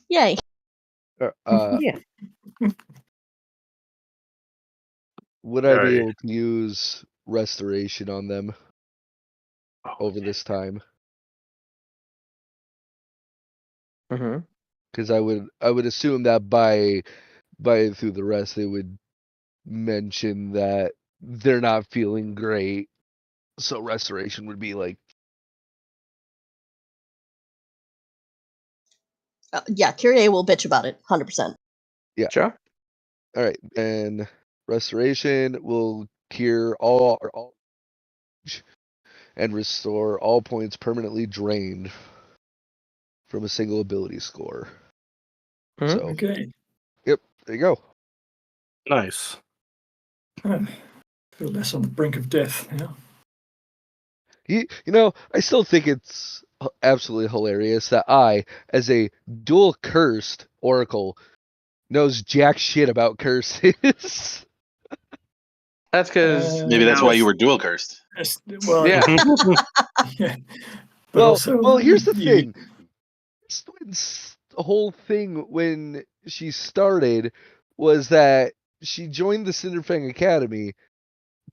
Yay. Yeah. Would I be Alright. able to use restoration on them over this time? Mm-hmm. Because I would assume that by through the rest they would mention that they're not feeling great, so restoration would be like Yeah, Kyrie will bitch about it, 100%. yeah. Sure. All right, and restoration will cure all and restore all points permanently drained from a single ability score. Mhm. So, Okay. yep, there you go. Nice. Feel less on the brink of death. Yeah. I still think it's absolutely hilarious that I, as a dual cursed oracle, knows jack shit about curses. That's because Maybe that's why you were dual cursed. Well, Yeah. yeah. But also, here's the thing. Swin's whole thing when she started was that she joined the Cinderfang Academy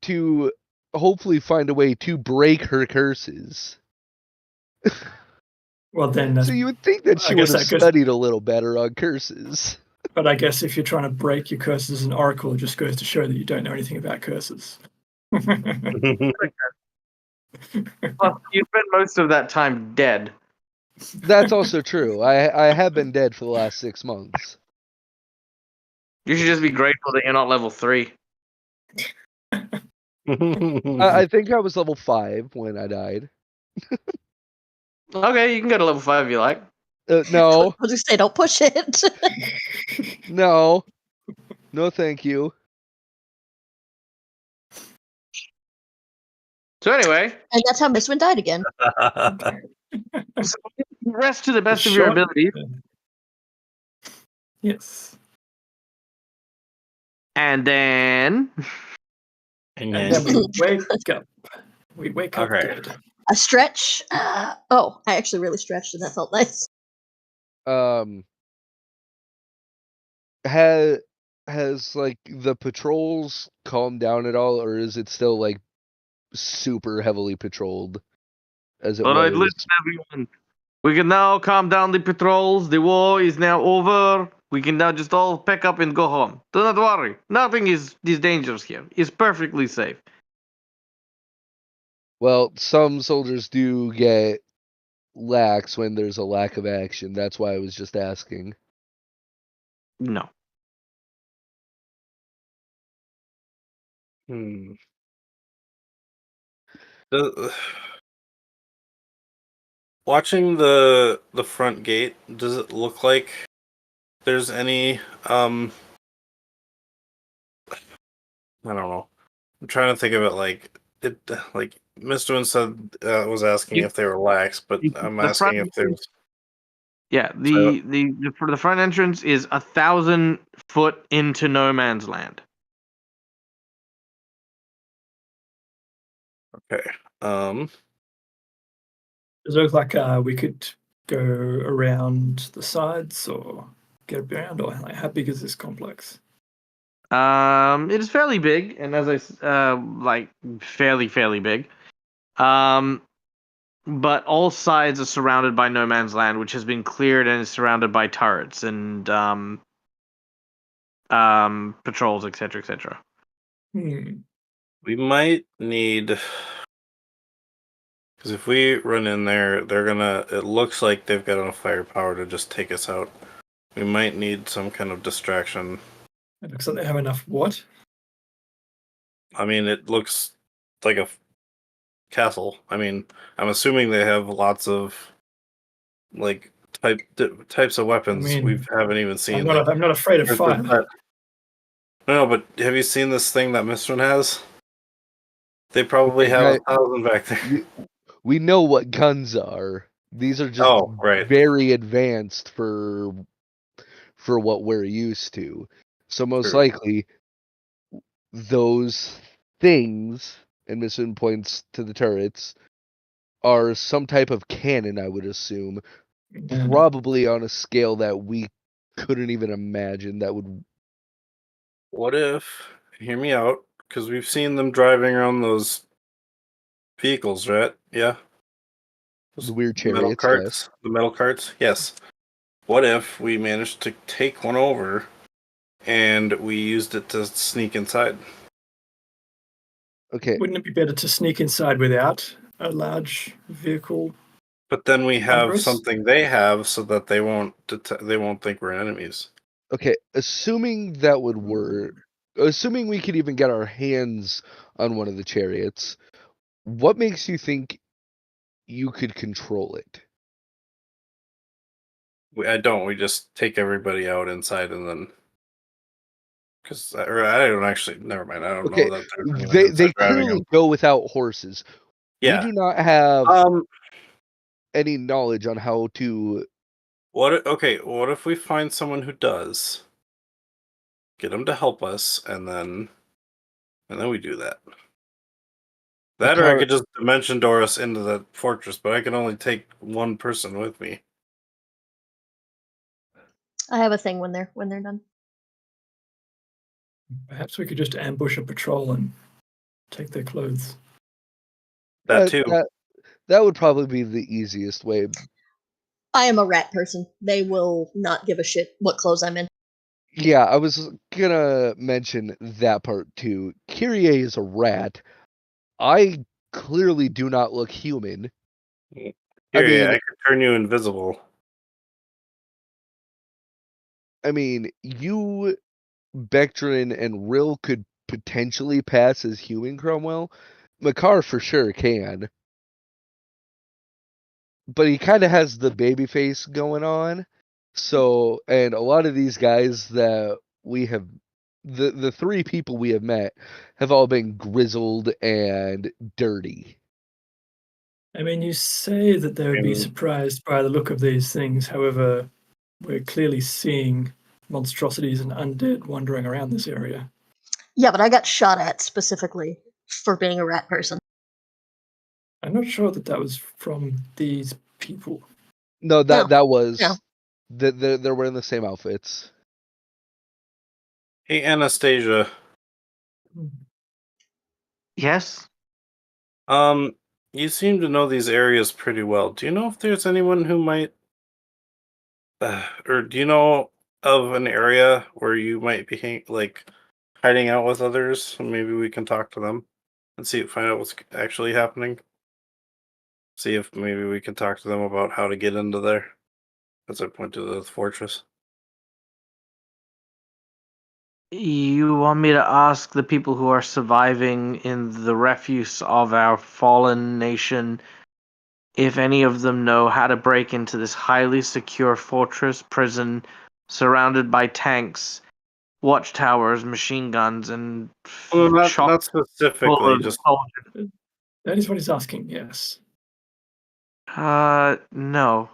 to hopefully find a way to break her curses. Well, then, So you would think that she I would guess have that goes- studied a little better on curses. But I guess if you're trying to break your curses as an oracle, it just goes to show that you don't know anything about curses. Well, you spent most of that time dead. That's also true. I have been dead for the last 6 months. You should just be grateful that you're not level 3. I think I was level 5 when I died. Okay, you can go to level 5 if you like. No, I'll just say, don't push it. no, thank you. So anyway, And that's how Mistwin died again. rest to the best of your Short- ability, Yes. and then And then we wake up. We wake up Okay. dead. A stretch. I actually really stretched, and that felt nice. Has like the patrols calmed down at all, or is it still like super heavily patrolled as it all right, was? listen, everyone. We can now calm down the patrols. The war is now over. We can now just all pack up and go home. Do not worry. Nothing is dangerous here. It's perfectly safe. Well, some soldiers do get lax when there's a lack of action. That's why I was just asking. No. Watching the front gate, does it look like there's any I don't know. I'm trying to think of it like Mr. Wynn said was asking if they were lax, but I'm asking if there's Yeah, the for the front entrance is 1,000 foot into no man's land. Okay. Does it look like we could go around the sides or get around, or like, how big is this complex? It is fairly big, and as I like fairly big. But all sides are surrounded by no man's land, which has been cleared and is surrounded by turrets and patrols, etc., etc. We might need, because if we run in there, they're gonna. It looks like they've got enough firepower to just take us out. We might need some kind of distraction. It looks like they have enough what? I mean, it looks like a castle. I mean, I'm assuming they have lots of like types of weapons I mean, we haven't even seen. I'm not afraid of fire. No, but have you seen this thing that Mistron has? They probably have 1,000 back there. We know what guns are. These are just very advanced for what we're used to. So most likely those things, and Mistron points to the turrets, are some type of cannon, I would assume. Probably on a scale that we couldn't even imagine that would. What if, hear me out, because we've seen them driving around those vehicles, right? Yeah. The weird chariots, metal carts, yes. The metal carts, yes. What if we managed to take one over and we used it to sneak inside? Okay. Wouldn't it be better to sneak inside without a large vehicle? But then we have something they have, so that they won't think we're enemies. Okay, assuming that would work, assuming we could even get our hands on one of the chariots, what makes you think you could control it? I don't. We just take everybody out inside and then. Because I don't actually. Never mind. I don't know that they clearly go without horses. Yeah. We do not have any knowledge on how to. What if we find someone who does? Get them to help us, and then we do that. That, or I could just dimension door us into the fortress, but I can only take one person with me. I have a thing when they're done. Perhaps we could just ambush a patrol and take their clothes. That too. That would probably be the easiest way. I am a rat person. They will not give a shit what clothes I'm in. Yeah, I was gonna mention that part too. Kyrie is a rat. I clearly do not look human. Here, I could turn you invisible. I mean, you, Bectrin, and Rill could potentially pass as human, Cromwell. Makar for sure can. But he kind of has the baby face going on. So, and a lot of these guys that we have, the three people we have met, have all been grizzled and dirty. I mean, you say that they would be surprised by the look of these things. However, we're clearly seeing monstrosities and undead wandering around this area. Yeah, but I got shot at specifically for being a rat person. I'm not sure that was from these people. No, that was. No. They're wearing the same outfits. Hey, Anastasia. Yes? You seem to know these areas pretty well. Do you know if there's anyone who might... or do you know of an area where you might be hiding out with others? Maybe we can talk to them and find out what's actually happening. See if maybe we can talk to them about how to get into there. As I point to the fortress. You want me to ask the people who are surviving in the refuse of our fallen nation if any of them know how to break into this highly secure fortress prison surrounded by tanks, watchtowers, machine guns, and not specifically, just that is what he's asking. Yes. No.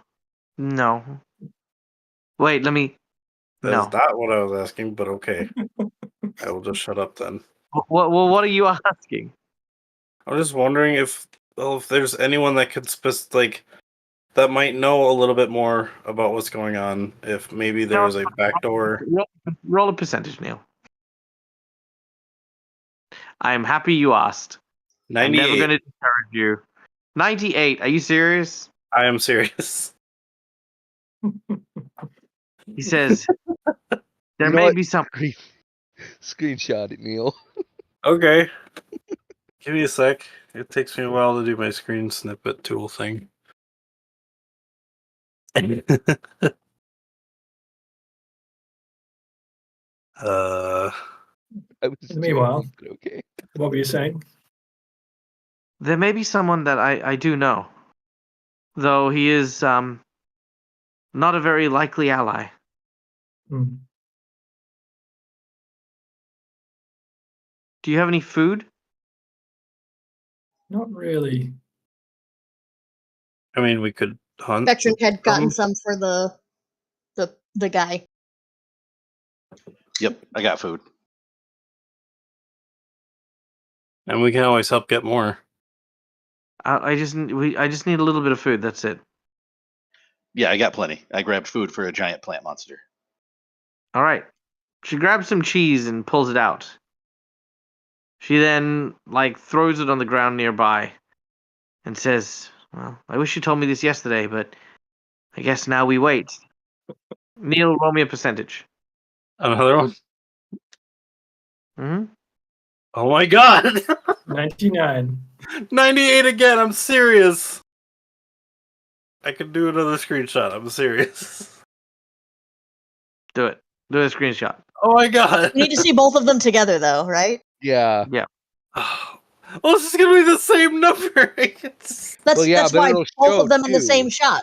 Wait, let me. That's No. not what I was asking, but okay. I will just shut up then. What are you asking? I'm just wondering if there's anyone that could that might know a little bit more about what's going on. If maybe there's a backdoor. Roll a percentage, Neil. I'm happy you asked. I'm never 98. going to discourage you. 98. Are you serious? I am serious. He says there You know may what? be some. Screenshot it, Neil. Okay. Give me a sec. It takes me a while to do my screen snippet tool thing. uh, I was Meanwhile, joking, but okay. what were you saying? There may be someone that I do know, though he is not a very likely ally. Hmm. Do you have any food? Not really. I mean, we could hunt. Spectrum had gotten some for the guy. Yep, I got food. And we can always help get more. I just need a little bit of food. That's it. Yeah, I got plenty. I grabbed food for a giant plant monster. All right. She grabs some cheese and pulls it out. She then throws it on the ground nearby and says, "Well, I wish you told me this yesterday, but I guess now we wait." Neil, roll me a percentage. Another one? Hmm. Oh my god! 99. 98 again, I'm serious! I could do another screenshot, I'm serious. Do it. Do a screenshot. Oh my god! You need to see both of them together, though, right? Yeah. Yeah. Well, this is gonna be the same number! That's Well, yeah, that's but why it'll both show of them in the too. same shot.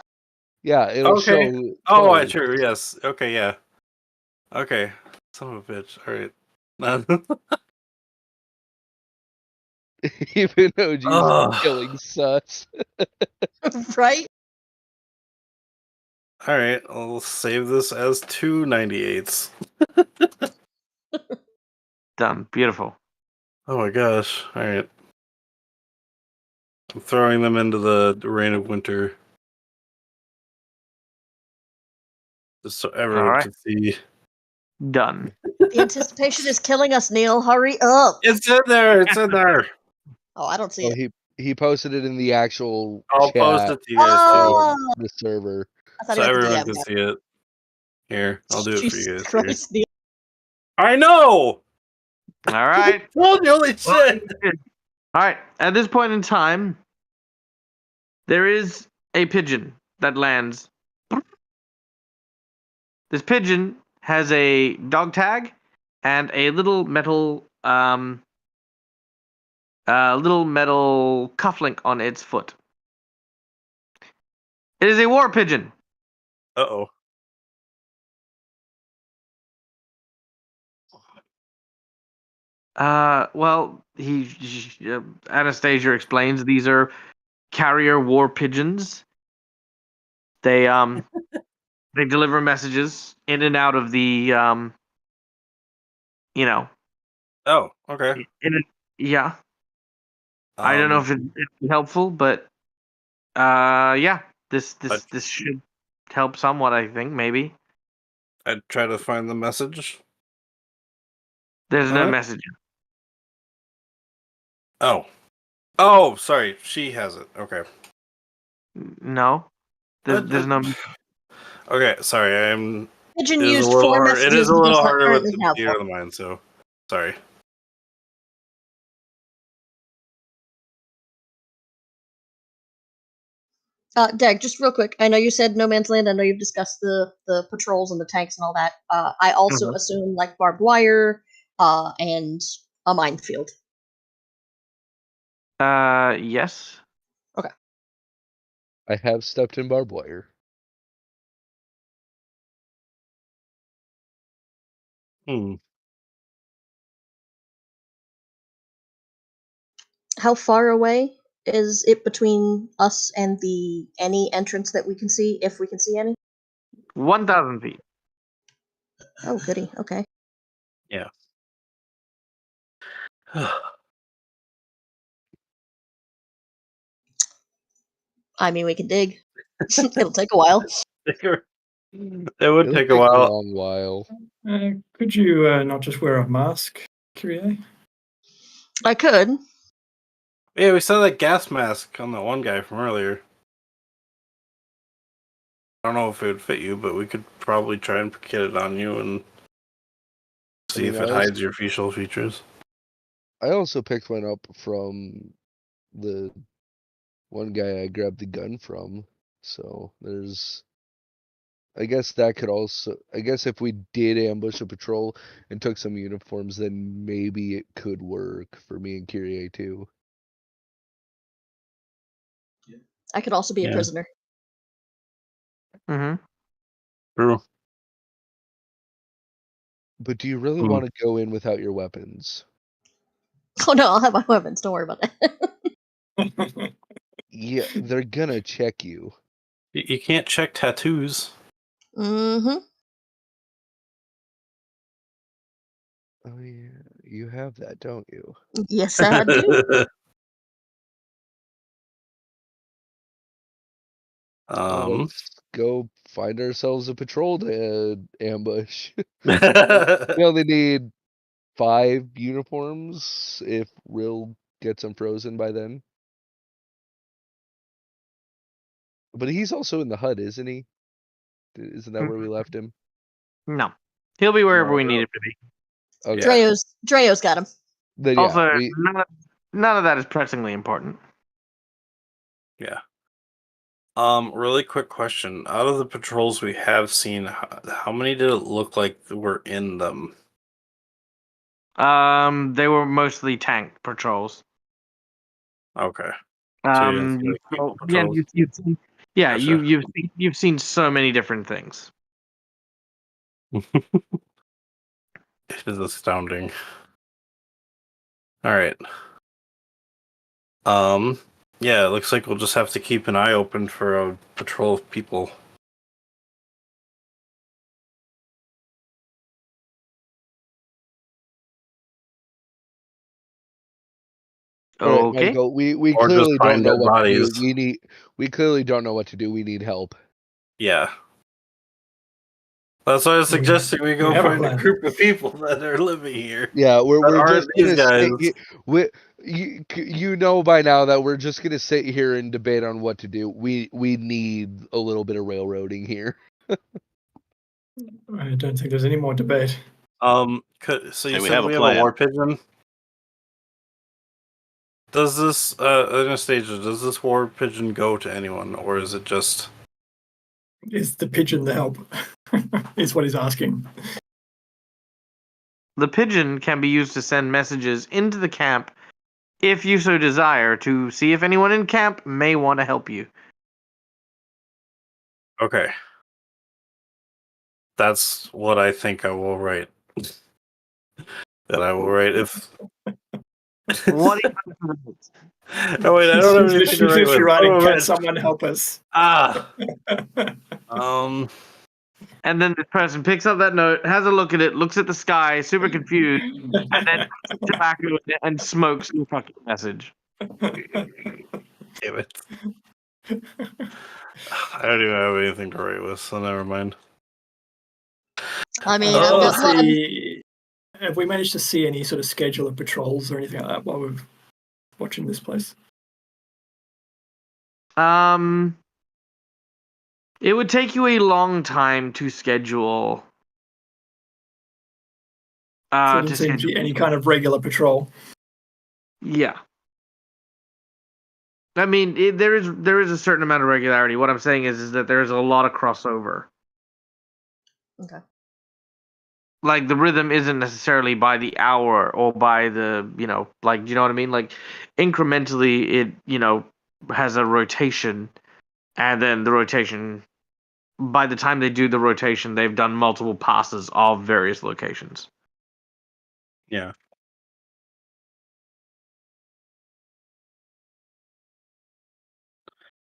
Yeah, it'll Okay. show. Oh, twice. true, yes. Okay, yeah. Okay. Son of a bitch. Alright. Even though Jesus Ugh. killing sus. Right? Alright, I'll save this as 298s. Done. Beautiful. Oh my gosh. Alright. I'm throwing them into the rain of winter. Just so everyone Alright. can see. Done. The anticipation is killing us, Neil. Hurry up. It's in there! It's in there! Oh, I don't see Oh, it. he posted it in the actual I'll post chat it to you guys too. Oh, the server. I thought So he meant the everyone DM. can see it. Here, I'll do it for Jesus you guys. Christ, Neil. I know! All right. Told you, holy shit! All right. At this point in time, there is a pigeon that lands. This pigeon has a dog tag and a little metal cufflink on its foot. It is a war pigeon. Uh-oh. Well, Anastasia explains these are carrier war pigeons. They they deliver messages in and out of the Oh, okay. yeah. I don't know if it'd be helpful, but yeah, this should help somewhat. I think maybe I'd try to find the message. there's no Huh? message. Oh, sorry. She has it. Okay. No, there's no. Okay, sorry. Pigeon It is a used little 4 hard. It messages is a and little does not harder with currently the have theater one. of the mind. So, sorry. Dag, just real quick. I know you said No Man's Land. I know you've discussed the patrols and the tanks and all that. I also assume barbed wire, and a minefield. Yes. I have stepped in barbed wire. How far away is it between us and any entrance that we can see, if we can see any? 1,000 feet. Oh, goody. Okay. Yeah. I mean, we can dig. It'll take a while. It would It'll take take a a while. long while. Could you not just wear a mask, Kyrie? I could. Yeah, we saw that gas mask on that one guy from earlier. I don't know if it would fit you, but we could probably try and get it on you and see if it hides your facial features. I also picked one up from the one guy I grabbed the gun from. So there's, I guess that could also, I guess if we did ambush a patrol and took some uniforms, then maybe it could work for me and Kyrie too. I could also be a prisoner. Mm-hmm. True. But do you really want to go in without your weapons? Oh no, I'll have my weapons. Don't worry about that. Yeah, they're gonna check you. You can't check tattoos. Mm-hmm. Oh yeah, you have that, don't you? Yes, I do. Let's go find ourselves a patrol to ambush. Um, We only need 5 uniforms if Rill gets unfrozen by then. But he's also in the HUD, isn't he? Isn't that where we left him? No. He'll be wherever No, we no. need him to be. Okay. Yeah. Dreo's got him. Then yeah, Also, we, none of that is pressingly important. Yeah. Really quick question. Out of the patrols we have seen, how many did it look like were in them? They were mostly tank patrols. Okay. So you didn't see, like, So, people yeah, patrols? you've seen, yeah, Gotcha. you've seen so many different things. It is astounding. All right. Yeah, it looks like we'll just have to keep an eye open for a patrol of people. all right, Okay. Michael, we Or just clearly don't find know dead what to do. bodies. We clearly don't know what to do. We need help. Yeah. That's why I was suggesting we go have a find a plan. group of people that are living here. Yeah, we're That just aren't these gonna guys. you know by now that we're just gonna sit here and debate on what to do. We need a little bit of railroading here. I don't think there's any more debate. So you Say we said have a we have a plan. war pigeon? Does this Anastasia, does this war pigeon go to anyone, or is it just Is the pigeon the help? Is what he's asking. The pigeon can be used to send messages into the camp if you so desire to see if anyone in camp may want to help you. okay? That's what I think I will write. That I will write if. What? Oh wait, I don't have anything She's to write literally with. writing, Oh, "Can wait. someone help us?" Ah. And then this person picks up that note, has a look at it, looks at the sky, super confused, and then puts tobacco in it and smokes the fucking message. Damn it. I don't even have anything to write with, so never mind. I mean, Have I've we got one. have we managed to see any sort of schedule of patrols or anything like that while we're watching this place? It would take you a long time to schedule. So there To doesn't seem to schedule. be any kind of regular patrol. Yeah. I mean, there is a certain amount of regularity. What I'm saying is that there is a lot of crossover. Okay. Like the rhythm isn't necessarily by the hour or by the, like, you know what I mean? Like incrementally it, has a rotation, and then the rotation, by the time they do the rotation, they've done multiple passes of various locations. Yeah.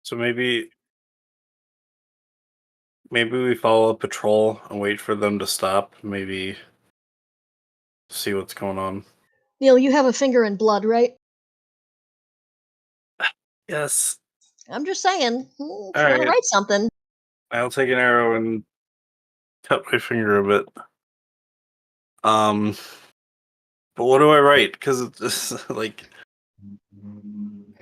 So maybe maybe we follow a patrol and wait for them to stop. Maybe see what's going on. Neil, you have a finger in blood, right? Yes. I'm just saying. If you want to right. write something. I'll take an arrow and cut my finger a bit. But what do I write? Because it's just like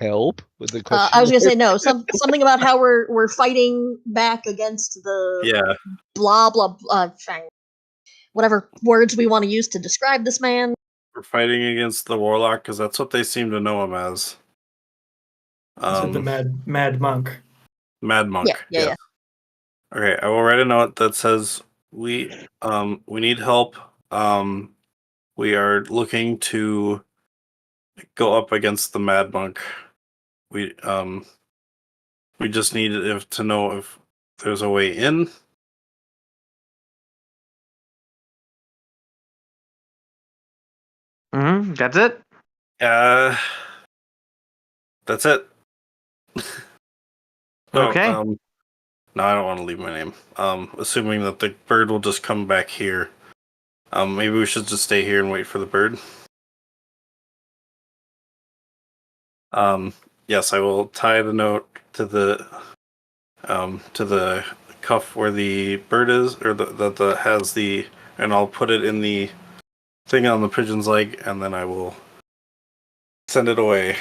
Help with the question. I was gonna say no. Something about how we're fighting back against the blah blah blah. Whatever words we want to use to describe this man. We're fighting against the warlock because that's what they seem to know him as. So the mad monk. Mad monk. Yeah. Okay, I will write a note that says we need help. We are looking to go up against the mad monk. We just need to know if there's a way in. That's it. That's it. Okay. No, I don't want to leave my name. Assuming that the bird will just come back here. Maybe we should just stay here and wait for the bird. Yes, I will tie the note to the cuff where the bird is, or that has the, and I'll put it in the thing on the pigeon's leg, and then I will send it away.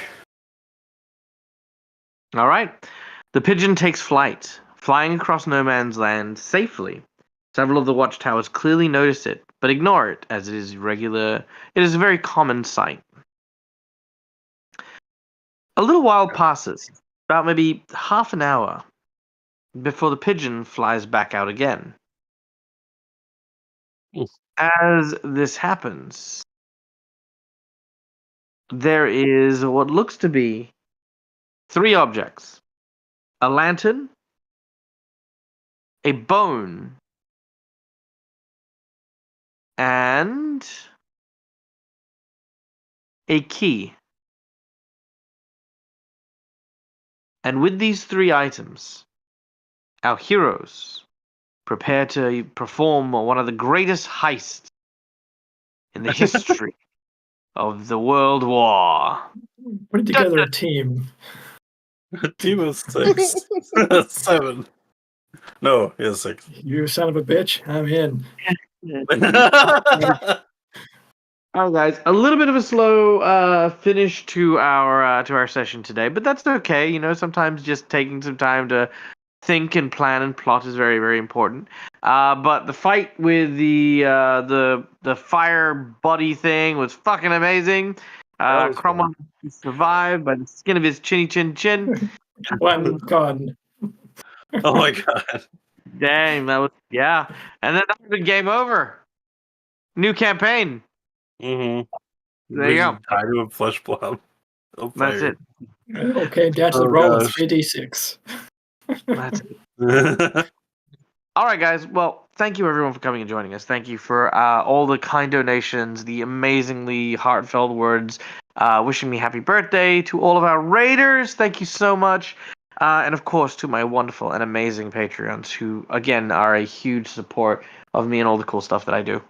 All right. The pigeon takes flight, flying across no man's land safely. Several of the watchtowers clearly notice it, but ignore it as it is a very common sight. A little while passes, about maybe half an hour, before the pigeon flies back out again. As this happens, there is what looks to be 3 objects: a lantern, a bone, and a key. And with these 3 items, our heroes prepare to perform one of the greatest heists in the history of the World War. Put together a team. A team of 6. 7. No, he has 6. You son of a bitch, I'm in. All right, guys. A little bit of a slow finish to our session today, but that's okay. You know, sometimes just taking some time to think and plan and plot is very, very important. But the fight with the fire buddy thing was fucking amazing. Cromwell survived by the skin of his chinny chin chin. One gone. Oh my god. Dang, that was and then that was the game over. New campaign. Mm-hmm. There you go. Tied to a flesh blob. That's it. Okay, down to the roll of 3d6. That's it. All right, guys. Well, thank you everyone for coming and joining us. Thank you for all the kind donations, the amazingly heartfelt words, wishing me happy birthday, to all of our raiders. Thank you so much. And of course, to my wonderful and amazing Patreons, who, again, are a huge support of me and all the cool stuff that I do.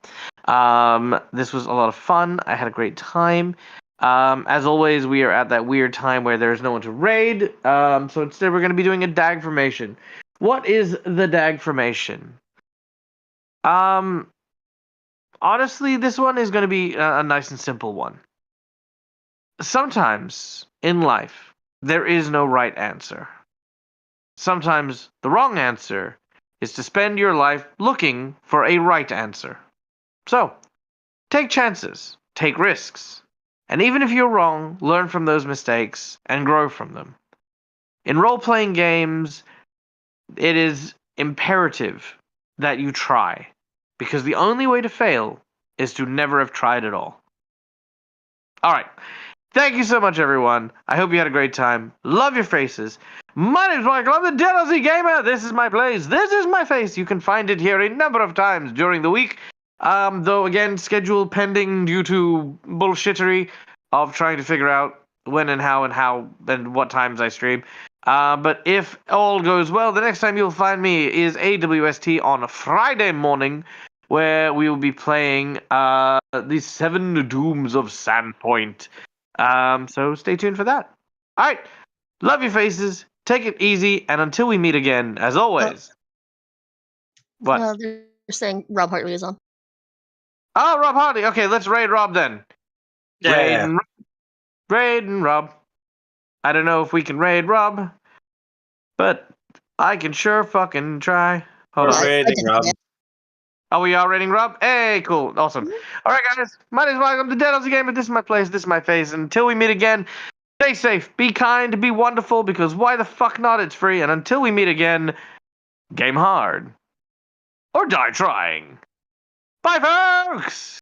This was a lot of fun. I had a great time. As always, we are at that weird time where there's no one to raid. So instead, we're going to be doing a dag formation. What is the dag formation? Honestly, this one is going to be a nice and simple one. Sometimes in life, there is no right answer. Sometimes the wrong answer is to spend your life looking for a right answer. So, take chances, take risks, and even if you're wrong, learn from those mistakes and grow from them. In role-playing games, it is imperative that you try, because the only way to fail is to never have tried at all. All right. Thank you so much, everyone. I hope you had a great time. Love your faces. My name's Michael. I'm the DLC Gamer. This is my place. This is my face. You can find it here a number of times during the week. Though, again, schedule pending due to bullshittery of trying to figure out when and how and what times I stream. But if all goes well, the next time you'll find me is AWST on a Friday morning, where we will be playing the 7 Dooms of Sandpoint. So stay tuned for that. All right. Love your faces. Take it easy. And until we meet again, as always. What? They're saying Rob Hartley is on. Oh, Rob Hardy. Okay, let's raid Rob then. Yeah. Raid and Rob. I don't know if we can raid Rob, but I can sure fucking try. Hold We're on. raiding Rob. Are we all raiding Rob? Hey, cool. Awesome. All right, guys. My name's Mike. I'm the Dead of the Game, but this is my place. This is my face. Until we meet again, stay safe, be kind, be wonderful, because why the fuck not? It's free. And until we meet again, game hard. Or die trying. Bye, folks!